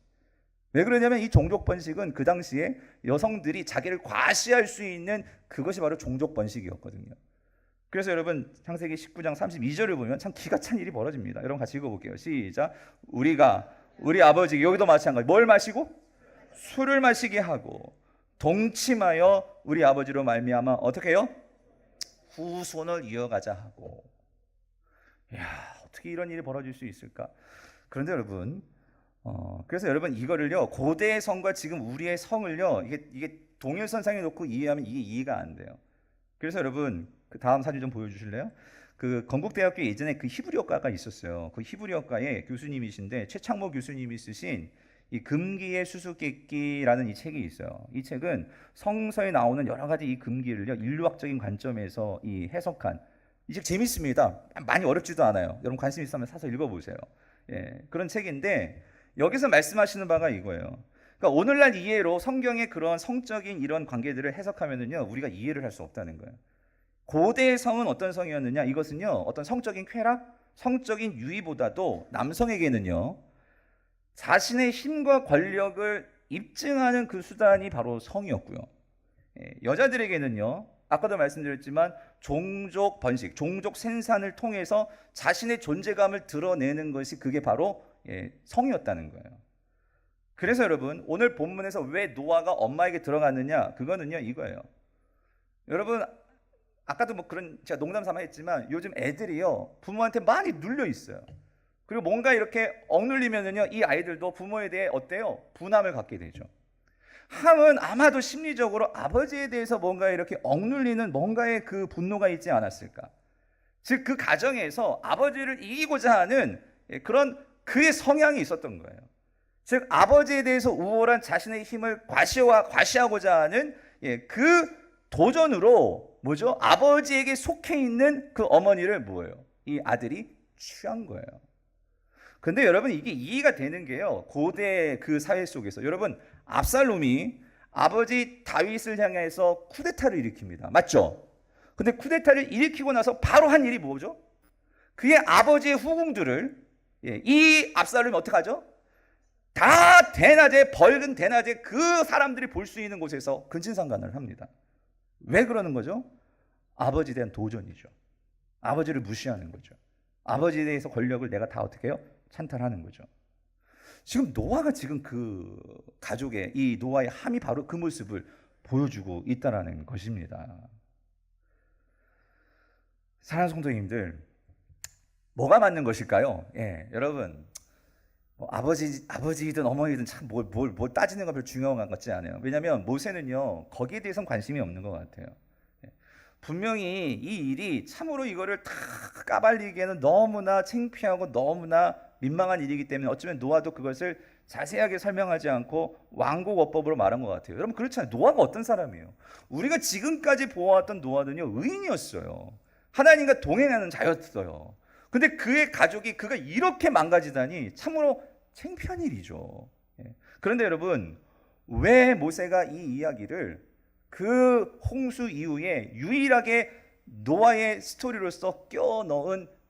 왜 그러냐면 이 종족 번식은 그 당시에 여성들이 자기를 과시할 수 있는 그것이 바로 종족 번식이었거든요. 그래서 여러분 창세기 19장 32절을 보면 참 기가 찬 일이 벌어집니다. 여러분 같이 읽어볼게요. 시작. 우리 아버지 여기도 마찬가지 뭘 마시고 술을 마시게 하고 동침하여 우리 아버지로 말미암아 어떻게 해요? 후손을 이어가자 하고. 야 어떻게 이런 일이 벌어질 수 있을까? 그런데 여러분 그래서 여러분 이거를요 고대의 성과 지금 우리의 성을요 이게 동일선상에 놓고 이해하면 이게 이해가 안 돼요. 그래서 여러분 그 다음 사진 좀 보여주실래요? 그 건국대학교 예전에 그 히브리어과가 있었어요. 그 히브리어과의 교수님이신데 최창모 교수님이 쓰신 이 금기의 수수께끼라는 이 책이 있어요. 이 책은 성서에 나오는 여러 가지 이 금기를요 인류학적인 관점에서 이 해석한 이 책 재밌습니다. 많이 어렵지도 않아요. 여러분 관심 있으면 사서 읽어보세요. 그런 책인데 여기서 말씀하시는 바가 이거예요. 그러니까 오늘날 이해로 성경의 그런 성적인 이런 관계들을 해석하면은요 우리가 이해를 할 수 없다는 거예요. 고대의 성은 어떤 성이었느냐? 이것은요 어떤 성적인 쾌락, 성적인 유의보다도 남성에게는요 자신의 힘과 권력을 입증하는 그 수단이 바로 성이었고요. 여자들에게는요 아까도 말씀드렸지만 종족 번식, 종족 생산을 통해서 자신의 존재감을 드러내는 것이 그게 바로 성이었다는 거예요. 그래서 여러분 오늘 본문에서 왜 노아가 엄마에게 들어갔느냐? 그거는요 이거예요. 여러분 아까도 뭐 그런 제가 농담 삼아 했지만 요즘 애들이요 부모한테 많이 눌려 있어요. 그리고 뭔가 이렇게 억눌리면은요 이 아이들도 부모에 대해 어때요? 분함을 갖게 되죠. 함은 아마도 심리적으로 아버지에 대해서 뭔가 이렇게 억눌리는 뭔가의 그 분노가 있지 않았을까? 즉 그 가정에서 아버지를 이기고자 하는 그런 그의 성향이 있었던 거예요. 즉 아버지에 대해서 우월한 자신의 힘을 과시하고자 하는 그 도전으로 뭐죠? 아버지에게 속해 있는 그 어머니를 뭐예요? 이 아들이 취한 거예요. 근데 여러분 이게 이해가 되는 게요. 고대 그 사회 속에서 여러분 압살롬이 아버지 다윗을 향해서 쿠데타를 일으킵니다. 맞죠? 근데 쿠데타를 일으키고 나서 바로 한 일이 뭐죠? 그의 아버지의 후궁들을 이 압살롬이 어떻게 하죠? 다 대낮에 벌금 대낮에 그 사람들이 볼 수 있는 곳에서 근친상간을 합니다. 왜 그러는 거죠? 아버지에 대한 도전이죠. 아버지를 무시하는 거죠. 아버지에 대해서 권력을 내가 다 어떻게 해요? 찬탈하는 거죠. 지금 노아가 지금 그 가족의 이 노아의 함이 바로 그 모습을 보여주고 있다라는 것입니다. 사랑하는 성도님들, 뭐가 맞는 것일까요? 여러분 아버지든 어머니든 참 뭘 따지는 건 별로 중요한 것 같지 않아요. 왜냐하면 모세는요 거기에 대해서는 관심이 없는 것 같아요. 분명히 이 일이 참으로 이거를 다 까발리기에는 너무나 창피하고 너무나 민망한 일이기 때문에 어쩌면 노아도 그것을 자세하게 설명하지 않고 왕곡어법으로 말한 것 같아요. 여러분 그렇잖아요. 노아가 어떤 사람이에요? 우리가 지금까지 보아왔던 노아는요 의인이었어요. 하나님과 동행하는 자였어요. 근데 그의 가족이 그가 이렇게 망가지다니 참으로 창피한 일이죠. 그런데 여러분 왜 모세가 이 이야기를 그 홍수 이후에 유일하게 노아의 스토리로서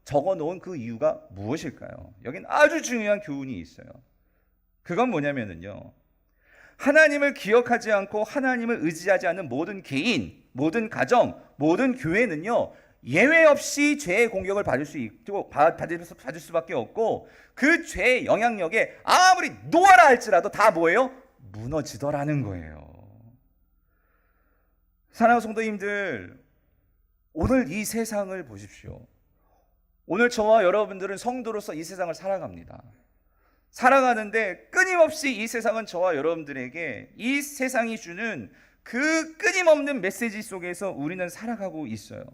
적어놓은 그 이유가 무엇일까요? 여긴 아주 중요한 교훈이 있어요. 그건 뭐냐면요 하나님을 기억하지 않고 하나님을 의지하지 않는 모든 개인, 모든 가정, 모든 교회는요 예외 없이 죄의 공격을 받을 수밖에 없고 그 죄의 영향력에 아무리 노아라 할지라도 다 뭐예요? 무너지더라는 거예요. 사랑하는 성도님들, 오늘 이 세상을 보십시오. 오늘 저와 여러분들은 성도로서 이 세상을 살아갑니다. 살아가는데 끊임없이 이 세상은 저와 여러분들에게 이 세상이 주는 그 끊임없는 메시지 속에서 우리는 살아가고 있어요.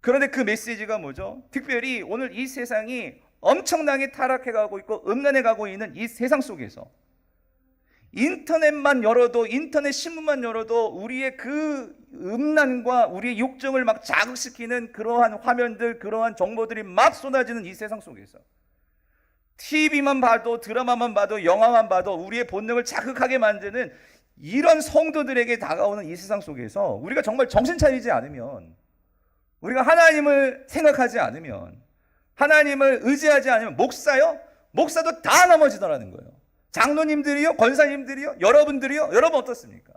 그런데 그 메시지가 뭐죠? 특별히 오늘 이 세상이 엄청나게 타락해가고 있고 음란해가고 있는 이 세상 속에서 인터넷만 열어도, 인터넷 신문만 열어도 우리의 그 음란과 우리의 욕정을 막 자극시키는 그러한 화면들, 그러한 정보들이 막 쏟아지는 이 세상 속에서 TV만 봐도, 드라마만 봐도, 영화만 봐도 우리의 본능을 자극하게 만드는 이런 성도들에게 다가오는 이 세상 속에서 우리가 정말 정신 차리지 않으면, 우리가 하나님을 생각하지 않으면, 하나님을 의지하지 않으면, 목사도 다 넘어지더라는 거예요. 장로님들이요, 권사님들이요, 여러분들이요. 여러분 어떻습니까?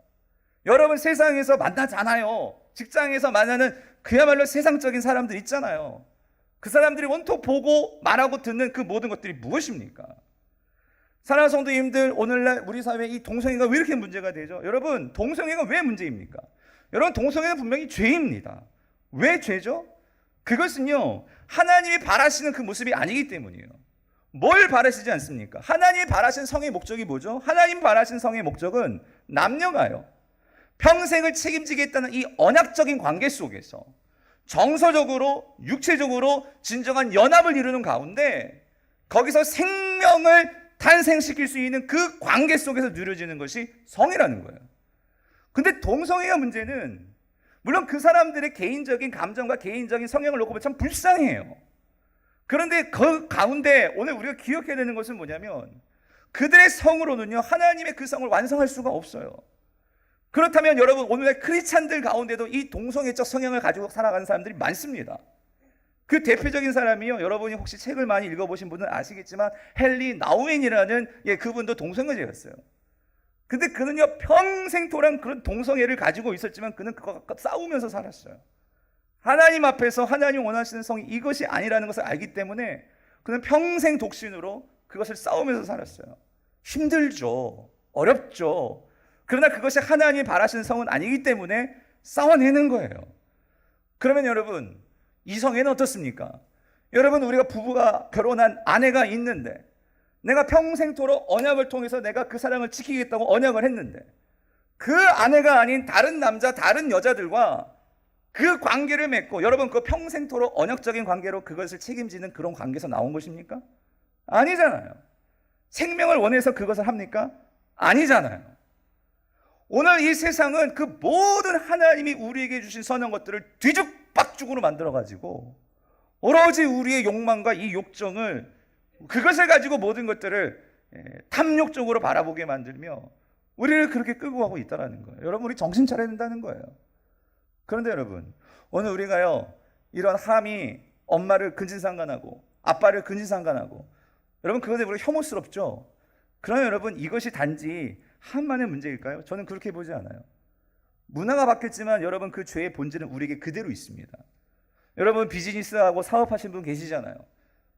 여러분 세상에서 만나잖아요. 직장에서 만나는 그야말로 세상적인 사람들 있잖아요. 그 사람들이 온통 보고 말하고 듣는 그 모든 것들이 무엇입니까? 사랑하는 성도님들, 오늘날 우리 사회에 이 동성애가 왜 이렇게 문제가 되죠? 여러분, 동성애가 왜 문제입니까? 여러분, 동성애는 분명히 죄입니다. 왜 죄죠? 그것은요, 하나님이 바라시는 그 모습이 아니기 때문이에요. 뭘 바라시지 않습니까? 하나님이 바라신 성의 목적이 뭐죠? 하나님 바라신 성의 목적은 남녀가요, 평생을 책임지겠다는 이 언약적인 관계 속에서 정서적으로, 육체적으로 진정한 연합을 이루는 가운데 거기서 생명을 탄생시킬 수 있는 그 관계 속에서 누려지는 것이 성이라는 거예요. 근데 동성애의 문제는 물론 그 사람들의 개인적인 감정과 개인적인 성향을 놓고 보면 참 불쌍해요. 그런데 그 가운데 오늘 우리가 기억해야 되는 것은 뭐냐면 그들의 성으로는요, 하나님의 그 성을 완성할 수가 없어요. 그렇다면 여러분, 오늘날 크리스찬들 가운데도 이 동성애적 성향을 가지고 살아가는 사람들이 많습니다. 그 대표적인 사람이요, 여러분이 혹시 책을 많이 읽어보신 분은 아시겠지만 헨리 나우엔이라는 그분도 동성애자였어요. 근데 그는요, 평생토록 그런 동성애를 가지고 있었지만 그는 그것과 싸우면서 살았어요. 하나님 앞에서 하나님 원하시는 성이 이것이 아니라는 것을 알기 때문에 그는 평생 독신으로 그것을 싸우면서 살았어요. 힘들죠. 어렵죠. 그러나 그것이 하나님이 바라시는 성은 아니기 때문에 싸워내는 거예요. 그러면 여러분, 이 성애는 어떻습니까? 여러분, 우리가 부부가 결혼한 아내가 있는데 내가 평생토록 언약을 통해서 내가 그 사랑을 지키겠다고 언약을 했는데 그 아내가 아닌 다른 남자, 다른 여자들과 그 관계를 맺고, 여러분, 그 평생토록 언약적인 관계로 그것을 책임지는 그런 관계에서 나온 것입니까? 아니잖아요. 생명을 원해서 그것을 합니까? 아니잖아요. 오늘 이 세상은 그 모든 하나님이 우리에게 주신 선한 것들을 뒤죽박죽으로 만들어가지고 오로지 우리의 욕망과 이 욕정을, 그것을 가지고 모든 것들을 탐욕적으로 바라보게 만들며 우리를 그렇게 끌고 가고 있다는 거예요. 여러분, 우리 정신 차려야 된다는 거예요. 그런데 여러분, 오늘 우리가요, 이런 함이 엄마를 근친상간하고 아빠를 근친상간하고, 여러분, 그것에 우리가 혐오스럽죠? 그러나 여러분, 이것이 단지 함만의 문제일까요? 저는 그렇게 보지 않아요. 문화가 바뀌었지만 여러분, 그 죄의 본질은 우리에게 그대로 있습니다. 여러분, 비즈니스하고 사업하시는 분 계시잖아요.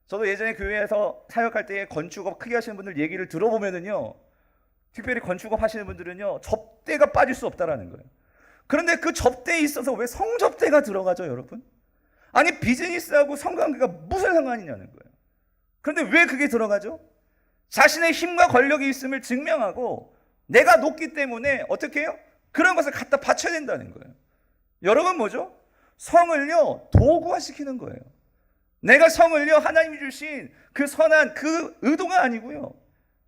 저도 예전에 교회에서 사역할 때 건축업 크게 하시는 분들 얘기를 들어보면은요, 특별히 건축업 하시는 분들은요, 접대가 빠질 수 없다라는 거예요. 그런데 그 접대에 있어서 왜 성접대가 들어가죠, 여러분? 아니, 비즈니스하고 성관계가 무슨 상관이냐는 거예요. 그런데 왜 그게 들어가죠? 자신의 힘과 권력이 있음을 증명하고 내가 높기 때문에 어떻게 해요? 그런 것을 갖다 바쳐야 된다는 거예요. 여러분, 뭐죠? 성을요, 도구화시키는 거예요. 내가 성을요, 하나님이 주신 그 선한 그 의도가 아니고요,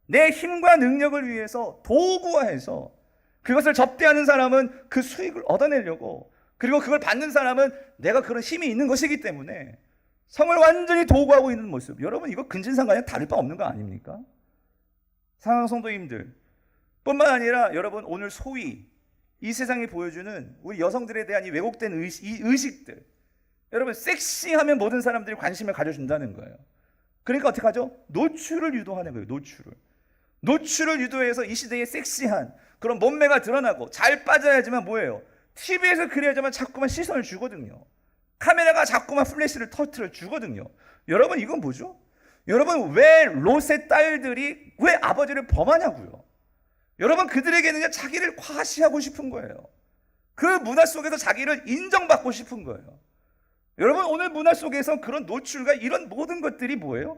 내 힘과 능력을 위해서 도구화해서 그것을 접대하는 사람은 그 수익을 얻어내려고, 그리고 그걸 받는 사람은 내가 그런 힘이 있는 것이기 때문에 성을 완전히 도구하고 있는 모습. 여러분, 이거 근친상간에 다를 바 없는 거 아닙니까? 사랑하는 성도님들 뿐만 아니라 여러분, 오늘 소위 이 세상이 보여주는 우리 여성들에 대한 이 왜곡된 의식들, 여러분, 섹시하면 모든 사람들이 관심을 가져준다는 거예요. 그러니까 어떻게 하죠? 노출을 유도하는 거예요. 노출을 유도해서 이 시대의 섹시한 그런 몸매가 드러나고 잘 빠져야지만 뭐예요? TV에서 그래야지만 자꾸만 시선을 주거든요. 카메라가 자꾸만 플래시를 터트려 주거든요. 여러분, 이건 뭐죠? 여러분, 왜 롯의 딸들이 왜 아버지를 범하냐고요? 여러분, 그들에게는 자기를 과시하고 싶은 거예요. 그 문화 속에서 자기를 인정받고 싶은 거예요. 여러분, 오늘 문화 속에서 그런 노출과 이런 모든 것들이 뭐예요?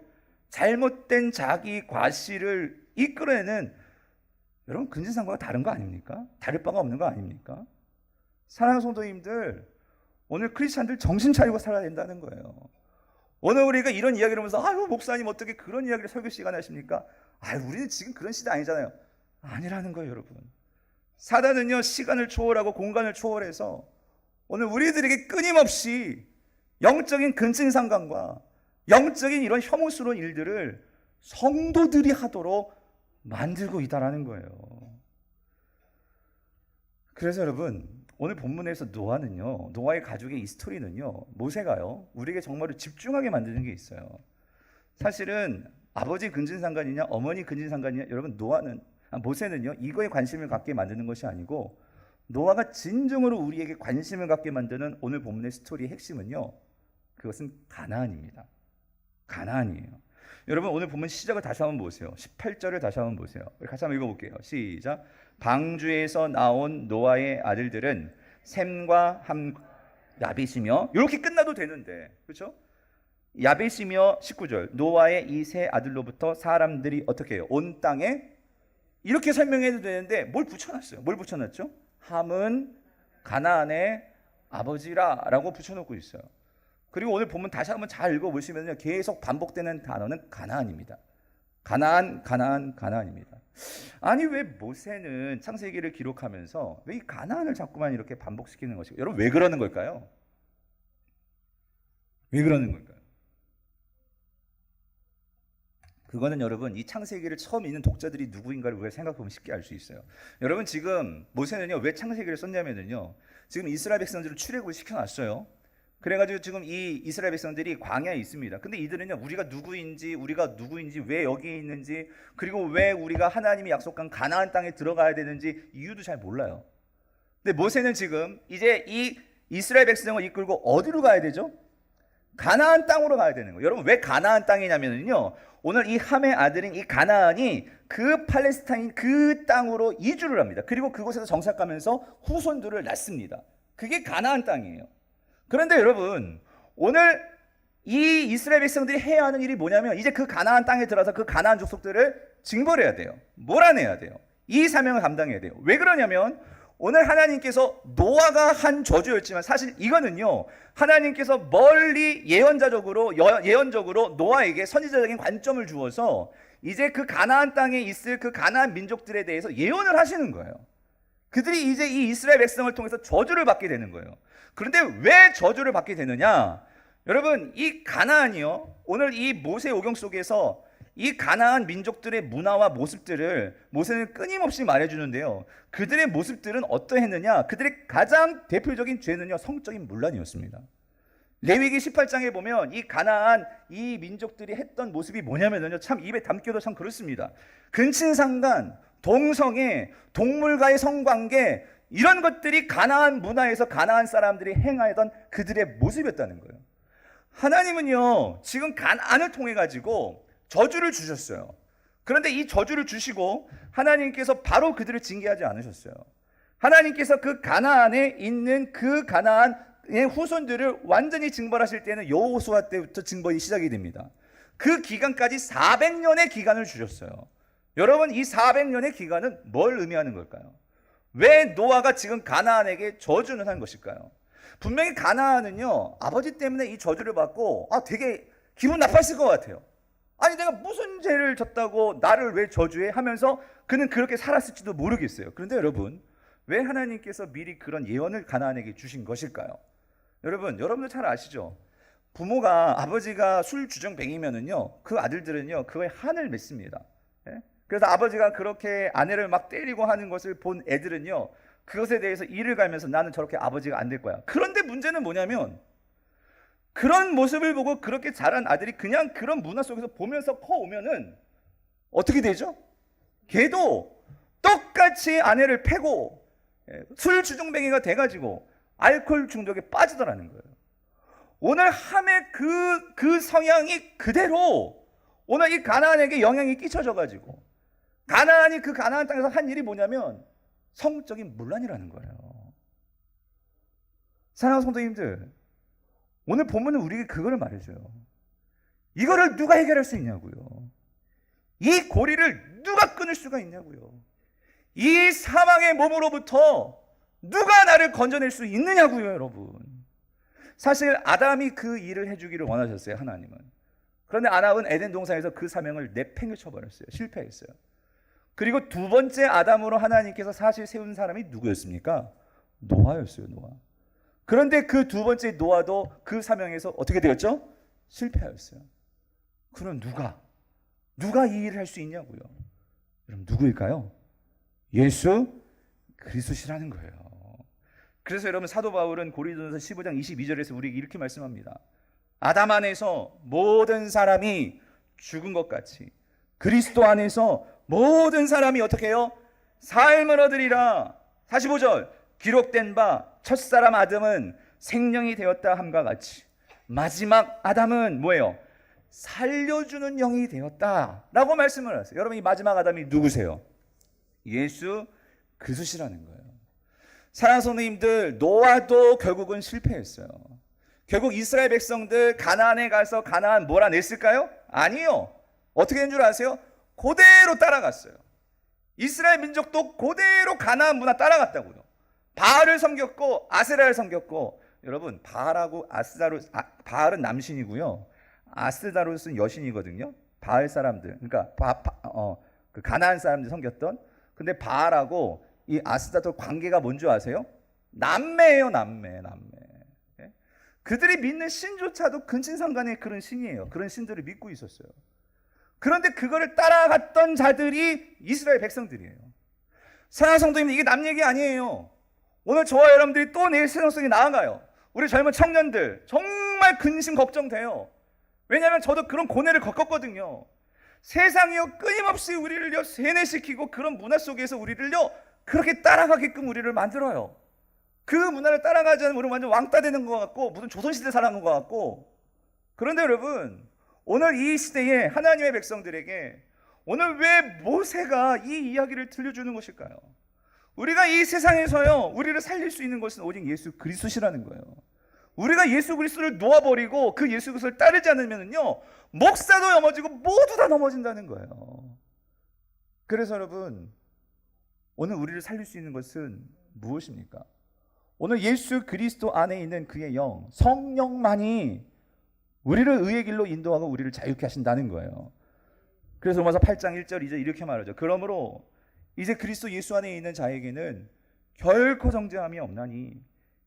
잘못된 자기 과시를 이끌어내는, 여러분, 근친상간과 다른 거 아닙니까? 다를 바가 없는 거 아닙니까? 사랑하는 성도님들, 오늘 크리스찬들 정신 차리고 살아야 된다는 거예요. 오늘 우리가 이런 이야기를 하면서 아유, 목사님 어떻게 그런 이야기를 설교 시간에 하십니까? 아유, 우리는 지금 그런 시대 아니잖아요. 아니라는 거예요, 여러분. 사단은요, 시간을 초월하고 공간을 초월해서 오늘 우리들에게 끊임없이 영적인 근친상간과 영적인 이런 혐오스러운 일들을 성도들이 하도록 만들고 있다라는 거예요. 그래서 여러분, 오늘 본문에서 노아의 가족의 이 스토리는요, 모세가요, 우리에게 정말로 집중하게 만드는 게 있어요. 사실은 아버지 근친상간이냐 어머니 근친상간이냐, 여러분, 모세는요, 이거에 관심을 갖게 만드는 것이 아니고, 노아가 진정으로 우리에게 관심을 갖게 만드는 오늘 본문의 스토리의 핵심은요, 그것은 가나안입니다. 가나안이에요. 여러분, 오늘 본문 시작을 다시 한번 보세요. 18절을 다시 한번 보세요. 우리 같이 한번 읽어볼게요. 시작. 방주에서 나온 노아의 아들들은 셈과 함, 야벳이며, 이렇게 끝나도 되는데, 그렇죠? 야벳이며, 19절, 노아의 이 세 아들로부터 사람들이 어떻게 해요? 온 땅에, 이렇게 설명해도 되는데 뭘 붙여놨어요? 뭘 붙여놨죠? 함은 가나안의 아버지라 라고 붙여놓고 있어요. 그리고 오늘 본문 다시 한번 잘 읽어보시면 계속 반복되는 단어는 가나안입니다. 가나안입니다. 아니, 왜 모세는 창세기를 기록하면서 왜 이 가나안을 자꾸만 이렇게 반복시키는 것일까요? 여러분, 왜 그러는 걸까요? 왜 그러는 걸까요? 그거는 여러분, 이 창세기를 처음 읽는 독자들이 누구인가를 우리가 생각해보면 쉽게 알 수 있어요. 여러분, 지금 모세는요, 왜 창세기를 썼냐면요, 지금 이스라엘 백성들을 출애굽을 시켜놨어요. 그래가지고 지금 이 이스라엘 백성들이 광야에 있습니다. 근데 이들은요, 우리가 누구인지 왜 여기 있는지, 그리고 왜 우리가 하나님이 약속한 가나안 땅에 들어가야 되는지 이유도 잘 몰라요. 근데 모세는 지금 이제 이 이스라엘 백성을 이끌고 어디로 가야 되죠? 가나안 땅으로 가야 되는 거예요. 여러분, 왜 가나안 땅이냐면요, 오늘 이 함의 아들인 이 가나안이 그 팔레스타인 그 땅으로 이주를 합니다. 그리고 그곳에서 정착하면서 후손들을 낳습니다. 그게 가나안 땅이에요. 그런데 여러분, 오늘 이 이스라엘 백성들이 해야 하는 일이 뭐냐면, 이제 그 가나안 땅에 들어서 그 가나안 족속들을 징벌해야 돼요. 몰아내야 돼요. 이 사명을 감당해야 돼요. 왜 그러냐면, 오늘 하나님께서 노아가 한 저주였지만 사실 이거는요, 하나님께서 멀리 예언적으로 노아에게 선지자적인 관점을 주어서 이제 그 가나안 땅에 있을 그 가나안 민족들에 대해서 예언을 하시는 거예요. 그들이 이제 이 이스라엘 백성을 통해서 저주를 받게 되는 거예요. 그런데 왜 저주를 받게 되느냐? 여러분, 이 가나안이요, 오늘 이 모세 오경 속에서 이 가나안 민족들의 문화와 모습들을 모세는 끊임없이 말해주는데요, 그들의 모습들은 어떠했느냐? 그들의 가장 대표적인 죄는요, 성적인 문란이었습니다. 레위기 18장에 보면 이 가나안 이 민족들이 했던 모습이 뭐냐면요, 참 입에 담기도 참 그렇습니다. 근친상간, 동성애, 동물과의 성관계, 이런 것들이 가나안 문화에서 가나안 사람들이 행하던 그들의 모습이었다는 거예요. 하나님은요, 지금 가나안을 통해 가지고 저주를 주셨어요. 그런데 이 저주를 주시고 하나님께서 바로 그들을 징계하지 않으셨어요. 하나님께서 그 가나안에 있는 그 가나안의 후손들을 완전히 징벌하실 때는 여호수아 때부터 징벌이 시작이 됩니다. 그 기간까지 400년의 기간을 주셨어요. 여러분, 이 400년의 기간은 뭘 의미하는 걸까요? 왜 노아가 지금 가나안에게 저주는 한 것일까요? 분명히 가나안은요, 아버지 때문에 이 저주를 받고 되게 기분 나빴을 것 같아요. 아니, 내가 무슨 죄를 졌다고 나를 왜 저주해? 하면서 그는 그렇게 살았을지도 모르겠어요. 그런데 여러분, 왜 하나님께서 미리 그런 예언을 가나안에게 주신 것일까요? 여러분들 잘 아시죠? 아버지가 술 주정뱅이면은요, 그 아들들은요, 그거에 한을 맺습니다. 예? 그래서 아버지가 그렇게 아내를 막 때리고 하는 것을 본 애들은요, 그것에 대해서 이를 갈면서 나는 저렇게 아버지가 안 될 거야. 그런데 문제는 뭐냐면, 그런 모습을 보고 그렇게 자란 아들이 그냥 그런 문화 속에서 보면서 커오면은 어떻게 되죠? 걔도 똑같이 아내를 패고 술 주정뱅이가 돼가지고 알코올 중독에 빠지더라는 거예요. 오늘 함의 그 성향이 그대로 오늘 이 가나안에게 영향이 끼쳐져가지고 가나안이 그 가나안 땅에서 한 일이 뭐냐면 성적인 문란이라는 거예요. 사랑하는 성도님들, 오늘 본문은 우리에게 그거를 말해줘요. 이거를 누가 해결할 수 있냐고요. 이 고리를 누가 끊을 수가 있냐고요. 이 사망의 몸으로부터 누가 나를 건져낼 수 있느냐고요, 여러분. 사실 아담이 그 일을 해주기를 원하셨어요, 하나님은. 그런데 아담은 에덴 동산에서 그 사명을 내팽개쳐버렸어요. 실패했어요. 그리고 두 번째 아담으로 하나님께서 사실 세운 사람이 누구였습니까? 노아였어요, 노아. 그런데 그 두 번째 노아도 그 사명에서 어떻게 되었죠? 실패하였어요. 그럼 누가 이 일을 할 수 있냐고요. 그럼 누구일까요? 예수 그리스도시라는 거예요. 그래서 여러분, 사도 바울은 고린도전서 15장 22절에서 우리에게 이렇게 말씀합니다. 아담 안에서 모든 사람이 죽은 것 같이 그리스도 안에서 모든 사람이 어떻게 해요? 삶을 얻으리라. 45절, 기록된 바 첫사람 아담은 생명이 되었다 함과 같이 마지막 아담은 뭐예요? 살려주는 영이 되었다 라고 말씀을 하세요. 여러분, 이 마지막 아담이 누구세요? 예수 그리스도시라는 거예요. 사랑하는 성도님들, 노아도 결국은 실패했어요. 결국 이스라엘 백성들 가나안에 가서 가나안 몰아냈을까요? 아니요. 어떻게 된 줄 아세요? 그대로 따라갔어요. 이스라엘 민족도 그대로 가나안 문화 따라갔다고요. 바알을 섬겼고 아세라를 섬겼고, 여러분, 바알하고 바알은 남신이고요, 아스다롯은 여신이거든요. 바알 사람들, 그러니까 그 가나안 사람들 섬겼던. 근데 바알하고 이 아스다롯 관계가 뭔지 아세요? 남매예요, 남매. 예? 그들이 믿는 신조차도 근친상간의 그런 신이에요. 그런 신들을 믿고 있었어요. 그런데 그거를 따라갔던 자들이 이스라엘 백성들이에요. 사랑하는 성도님, 이게 남 얘기 아니에요. 오늘 저와 여러분들이 또 내일 세상 속에 나아가요. 우리 젊은 청년들 정말 근심 걱정돼요. 왜냐하면 저도 그런 고뇌를 겪었거든요. 세상이요 끊임없이 우리를요 세뇌시키고 그런 문화 속에서 우리를요 그렇게 따라가게끔 우리를 만들어요. 그 문화를 따라가지 않으면 우리는 완전 왕따 되는 것 같고 무슨 조선시대 살아가는 것 같고. 그런데 여러분, 오늘 이 시대에 하나님의 백성들에게 오늘 왜 모세가 이 이야기를 들려주는 것일까요? 우리가 이 세상에서요 우리를 살릴 수 있는 것은 오직 예수 그리스도시라는 거예요. 우리가 예수 그리스도를 놓아버리고 그 예수 그리스도를 따르지 않으면요 목사도 넘어지고 모두 다 넘어진다는 거예요. 그래서 여러분, 오늘 우리를 살릴 수 있는 것은 무엇입니까? 오늘 예수 그리스도 안에 있는 그의 영, 성령만이 우리를 의의 길로 인도하고 우리를 자유케 하신다는 거예요. 그래서 로마서 8장 1절 2절 이렇게 말하죠. 그러므로 이제 그리스도 예수 안에 있는 자에게는 결코 정죄함이 없나니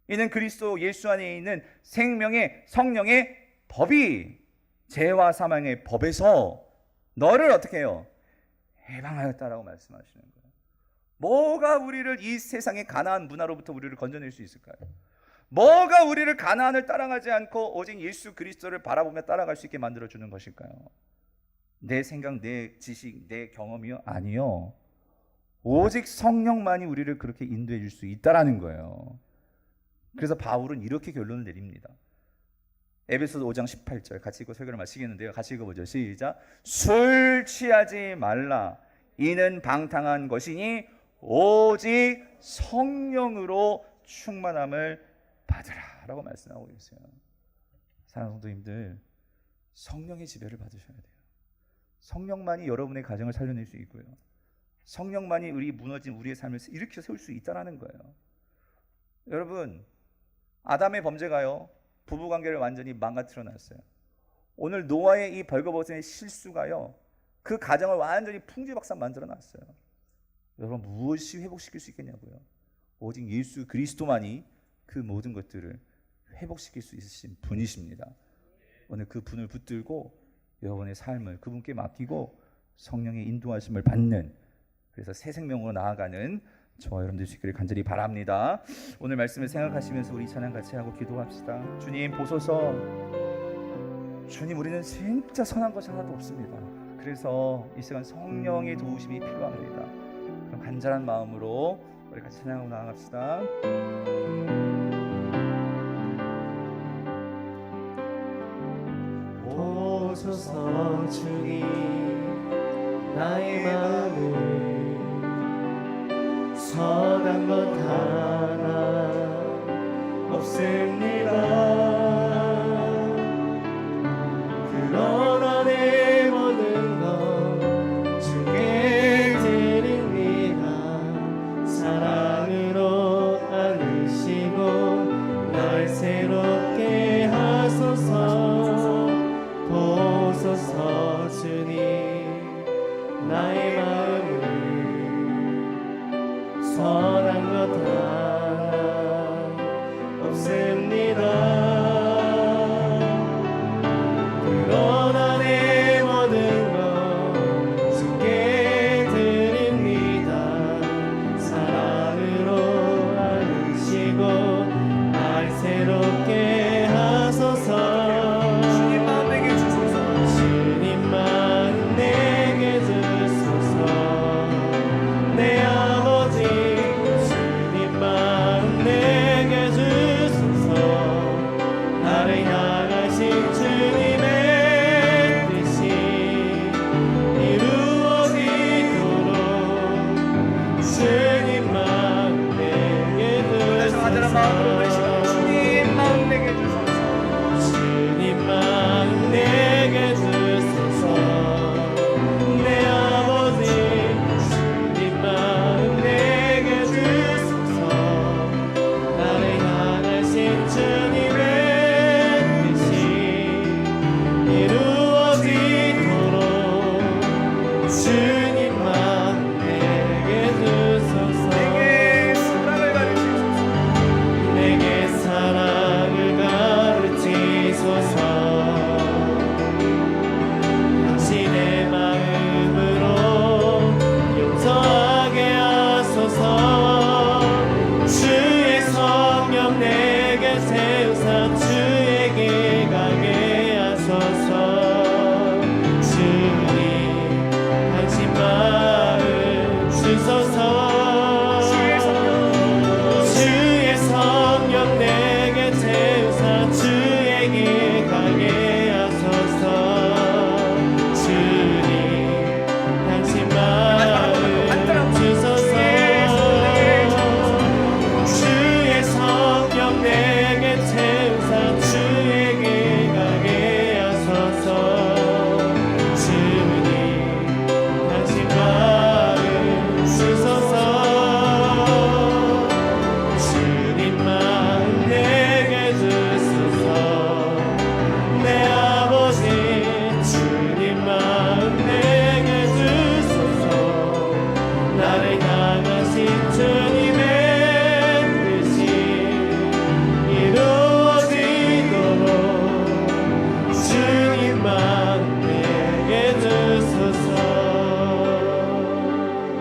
이는 그리스도 예수 안에 있는 생명의 성령의 법이 죄와 사망의 법에서 너를 어떻게 해요? 해방하였다라고 말씀하시는 거예요. 뭐가 우리를 이 세상의 가나안 문화로부터 우리를 건져낼 수 있을까요? 뭐가 우리를 가나안을 따라가지 않고 오직 예수 그리스도를 바라보며 따라갈 수 있게 만들어주는 것일까요? 내 생각, 내 지식, 내 경험이요? 아니요. 오직 성령만이 우리를 그렇게 인도해 줄 수 있다라는 거예요. 그래서 바울은 이렇게 결론을 내립니다. 에베소서 5장 18절 같이 읽고 설교를 마치겠는데요. 같이 읽어보죠. 시작. 술 취하지 말라. 이는 방탕한 것이니 오직 성령으로 충만함을 받으라 라고 말씀하고 계세요. 사랑하는 성도님들, 성령의 지배를 받으셔야 돼요. 성령만이 여러분의 가정을 살려낼 수 있고요, 성령만이 우리 무너진 우리의 삶을 일으켜 세울 수 있다는 거예요. 여러분, 아담의 범죄가요 부부관계를 완전히 망가뜨려 놨어요. 오늘 노아의 이 벌거벗은 실수가요 그 가정을 완전히 풍지박산 만들어 놨어요. 여러분, 무엇이 회복시킬 수 있겠냐고요? 오직 예수 그리스도만이 그 모든 것들을 회복시킬 수 있으신 분이십니다. 오늘 그 분을 붙들고 여러분의 삶을 그분께 맡기고 성령의 인도하심을 받는, 그래서 새 생명으로 나아가는 저와 여러분들 수 있기를 간절히 바랍니다. 오늘 말씀을 생각하시면서 우리 찬양 같이 하고 기도합시다. 주님 보소서. 주님, 우리는 진짜 선한 것이 하나도 없습니다. 그래서 이 시간 성령의 도우심이 필요합니다. 그럼 간절한 마음으로 우리 같이 찬양하고 나아갑시다. 보소서 주님, 나의 마음을 선한 것 하나 없습니다. 그러나 내 모든 것 주께 드립니다. 사랑으로 안으시고 날 새롭게 하소서. 보소서 주님, 나의 마음을 선한 것 하나 없습니다. 그러나 내 모든 것 주께 드립니다. 사랑으로 안으시고 날 새롭게 하소서. 주님 마음 내게 주소서. 주님 마음 내게 주소서. 내 아버지 주님 마음 내게 주소서. 나를 향하신 주님의 뜻이 이루어지도록 주님 마음 내게 주소서. 주님 마음 내게 주소서. 주님 마음 내게 주소서. 내 아버지 주님 마음 내게 주소서. 나를 향하신 주님의 뜻이 이루어지도록 주님 마음 내게 주소서. 내게 사랑을 가르치소서. 내게 사랑을 가르치소서. 당신의 마음으로 용서하게 하소서. 주의 성령 내게 세우사 주의 길 가게 하소서. 주님 당신 마음 주소서. 주의 성령 내게 세우사 주의 길 가게 하소서. 주님 당신 마음 주소서. 주의 성령 내게 채우사 주의 길 가게 하소서. 주님 당신 마음 주소서. 주님 마음 내게 주소서. 내 아버지 주님 마음 내게 주소서. 나를 향하신 주님의 뜻이 이루어지도록 주님 마음 내게 주소서.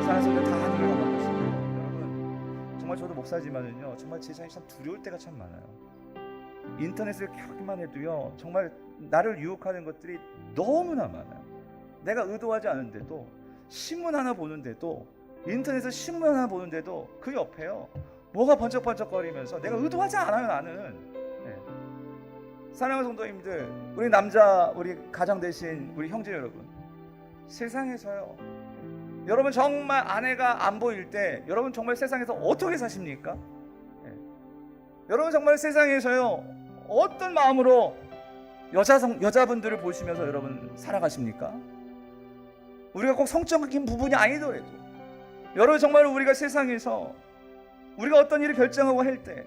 사랑하는 성도 다 하늘을 가고 있습니다. 여러분 정말 저도 목사지만은요 정말 제 자신이 참 두려울 때가 참 많아요. 인터넷을 켜기만 해도요 정말 나를 유혹하는 것들이 너무나 많아요. 내가 의도하지 않은데도 신문 하나 보는데도 인터넷에서 신문 하나 보는데도 그 옆에요 뭐가 번쩍번쩍거리면서 내가 의도하지 않아요 나는. 네. 사랑하는 성도님들, 우리 남자 우리 가장 되신 우리 형제 여러분, 세상에서요 여러분 정말 아내가 안 보일 때 여러분 정말 세상에서 어떻게 사십니까? 네. 여러분 정말 세상에서요 어떤 마음으로 여자분들을 보시면서 여러분 살아가십니까? 우리가 꼭 성적인 부분이 아니더라도 여러분 정말 우리가 세상에서 우리가 어떤 일을 결정하고 할 때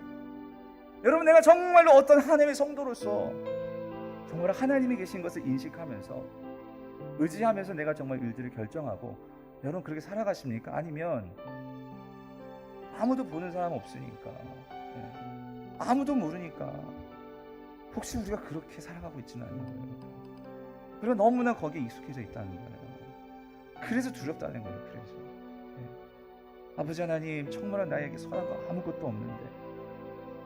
여러분 내가 정말로 어떤 하나님의 성도로서 정말 하나님이 계신 것을 인식하면서 의지하면서 내가 정말 일들을 결정하고 여러분 그렇게 살아가십니까? 아니면 아무도 보는 사람 없으니까 아무도 모르니까 혹시 우리가 그렇게 살아가고 있지는 않은 거예요. 그리고 너무나 거기에 익숙해져 있다는 거예요. 그래서 두렵다는 거예요. 그래서 아버지 하나님 정말 나에게 선한 거 아무것도 없는데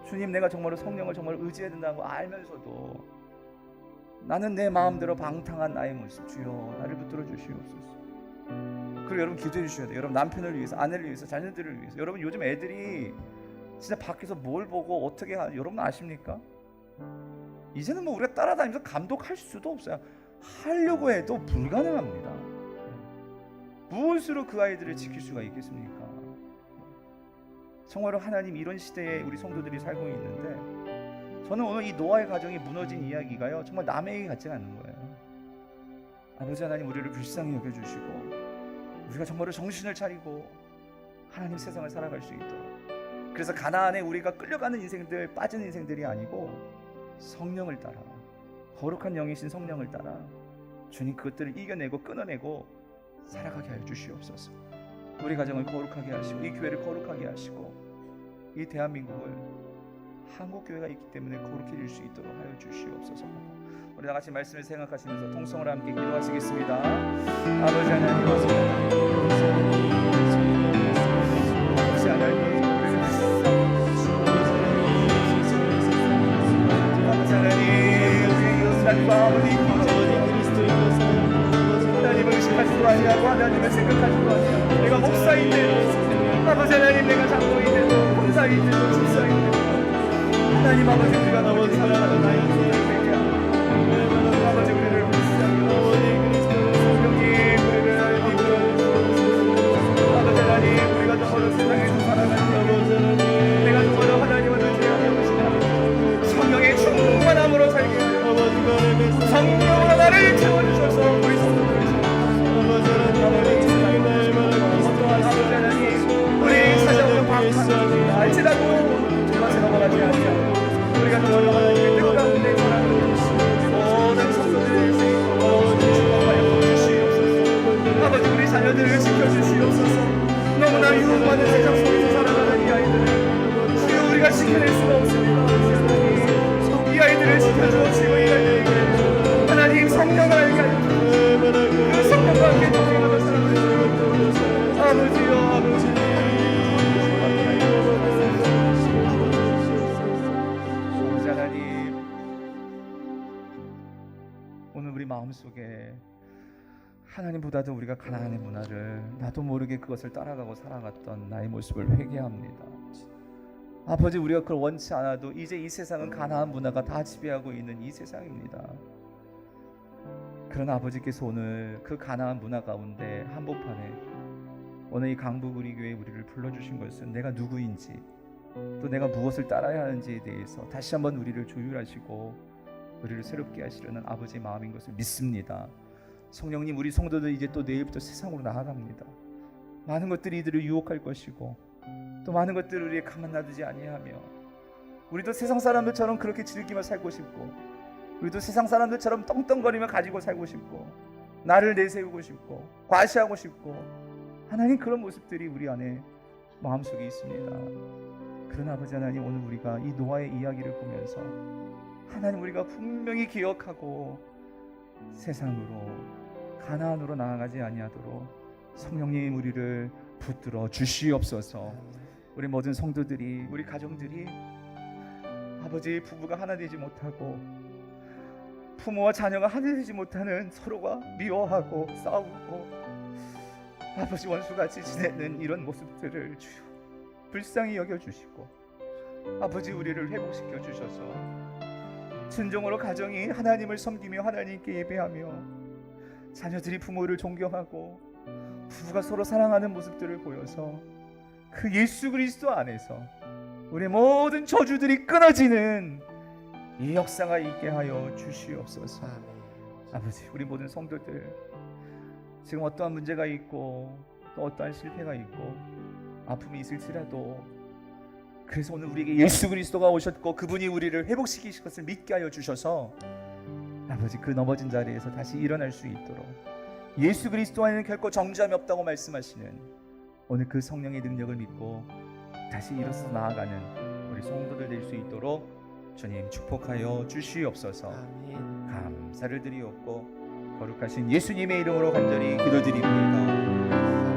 주님 내가 정말로 성령을 정말 의지해야 된다는 거 알면서도 나는 내 마음대로 방탕한 나의 모습 주여 나를 붙들어 주시옵소서. 그리고 여러분 기도해 주셔야 돼요. 여러분 남편을 위해서, 아내를 위해서, 자녀들을 위해서. 여러분 요즘 애들이 진짜 밖에서 뭘 보고 어떻게 하는지 여러분 아십니까? 이제는 뭐 우리가 따라다니면서 감독할 수도 없어요. 하려고 해도 불가능합니다. 무엇으로 그 아이들을 지킬 수가 있겠습니까? 정말로 하나님 이런 시대에 우리 성도들이 살고 있는데 저는 오늘 이 노아의 가정이 무너진 이야기가요 정말 남의 얘기 같지 않는 거예요. 아버지 하나님 우리를 불쌍히 여겨주시고 우리가 정말로 정신을 차리고 하나님 세상을 살아갈 수 있도록, 그래서 가나안에 우리가 끌려가는 인생들, 빠진 인생들이 아니고 성령을 따라, 거룩한 영이신 성령을 따라 주님 그것들을 이겨내고 끊어내고 살아가게 하여 주시옵소서. 우리 가정을 거룩하게 하시고 이 교회를 거룩하게 하시고 이 대한민국을 한국교회가 있기 때문에 거룩해질 수 있도록 하여 주시옵소서. 우리 다 같이 말씀을 생각하시면서 통성을 함께 기도하시겠습니다. 아버지 하나님, 아버지 하나님, 아버지 하나님, 우리의 하나님과 아버지 하나님을 의식할 수도 아니하고 하나님을 생각할 수도 아니하고 내가 목사인데도 아버지 하나님, 내가 장로인데도 권사인데도 집사인데도 하나님 아버지 우리가 너무 사랑하는 나의 아버지 우리를 불쌍히 성령님 우리를 아버지 하나님, 우리가 정말로 세상에서 살아가는 내가 정말로 하나님을 의지하며 오시는 성령의 충만함으로 살게 하여 성령으로 나를 채워주셔서 우리 성도들을 어떠한 아버지 하나님 우리 찾아오는 방탄을 알지라도 그것을 넘어가지 않으며 우리가 정말로 하나님의 뜻 가운데 살아가는 모든 성도들을 축복하여 주시옵소서. 아버지 우리 자녀들을 지켜주시옵소서. 너무나 유혹받은 세상 속에서 살아가는 이 아이들을 주여 우리가 지켜낼 수가 없습니다. 이 아이들을 지켜주시고 이 아이들에게 하나님 성령을 알게 하여 주시옵소서. 그 성령과 함께 동행하며 살아가는 아버지여 아버지 오늘 우리 마음속에 하나님보다도 우리가 가나안의 문화를 나도 모르게 그것을 따라가고 살아갔던 나의 모습을 회개합니다. 아버지 우리가 그걸 원치 않아도 이제 이 세상은 가나안 문화가 다 지배하고 있는 이 세상입니다. 그러나 아버지께서 오늘 그 가나안 문화 가운데 한복판에 오늘 이 강북우리교회 우리를 불러주신 것은 내가 누구인지 또 내가 무엇을 따라야 하는지에 대해서 다시 한번 우리를 조율하시고 우리를 새롭게 하시려는 아버지의 마음인 것을 믿습니다. 성령님 우리 성도들 이제 또 내일부터 세상으로 나아갑니다. 많은 것들이 이들을 유혹할 것이고 또 많은 것들을 우리에 가만 놔두지 아니하며 우리도 세상 사람들처럼 그렇게 즐기며 살고 싶고 우리도 세상 사람들처럼 떵떵거리며 가지고 살고 싶고 나를 내세우고 싶고 과시하고 싶고 하나님 그런 모습들이 우리 안에 마음속에 있습니다. 그러나 아버지 하나님 오늘 우리가 이 노아의 이야기를 보면서 하나님 우리가 분명히 기억하고 세상으로 가나안으로 나아가지 아니하도록 성령님 우리를 붙들어 주시옵소서. 우리 모든 성도들이 우리 가정들이 아버지 부부가 하나 되지 못하고 부모와 자녀가 하나 되지 못하는 서로가 미워하고 싸우고 아버지 원수같이 지내는 이런 모습들을 주여 불쌍히 여겨주시고 아버지 우리를 회복시켜 주셔서 진정으로 가정이 하나님을 섬기며 하나님께 예배하며 자녀들이 부모를 존경하고 부부가 서로 사랑하는 모습들을 보여서 그 예수 그리스도 안에서 우리 모든 저주들이 끊어지는 이 역사가 있게 하여 주시옵소서. 아버지 우리 모든 성도들 지금 어떠한 문제가 있고 또 어떠한 실패가 있고 아픔이 있을지라도 그래서 오늘 우리에게 예수 그리스도가 오셨고 그분이 우리를 회복시키실 것을 믿게 하여 주셔서 아버지 그 넘어진 자리에서 다시 일어날 수 있도록 예수 그리스도 안에는 결코 정죄함이 없다고 말씀하시는 오늘 그 성령의 능력을 믿고 다시 일어서 나아가는 우리 성도들 될 수 있도록 주님 축복하여 주시옵소서. 감사를 드리옵고 거룩하신 예수님의 이름으로 간절히 기도드립니다.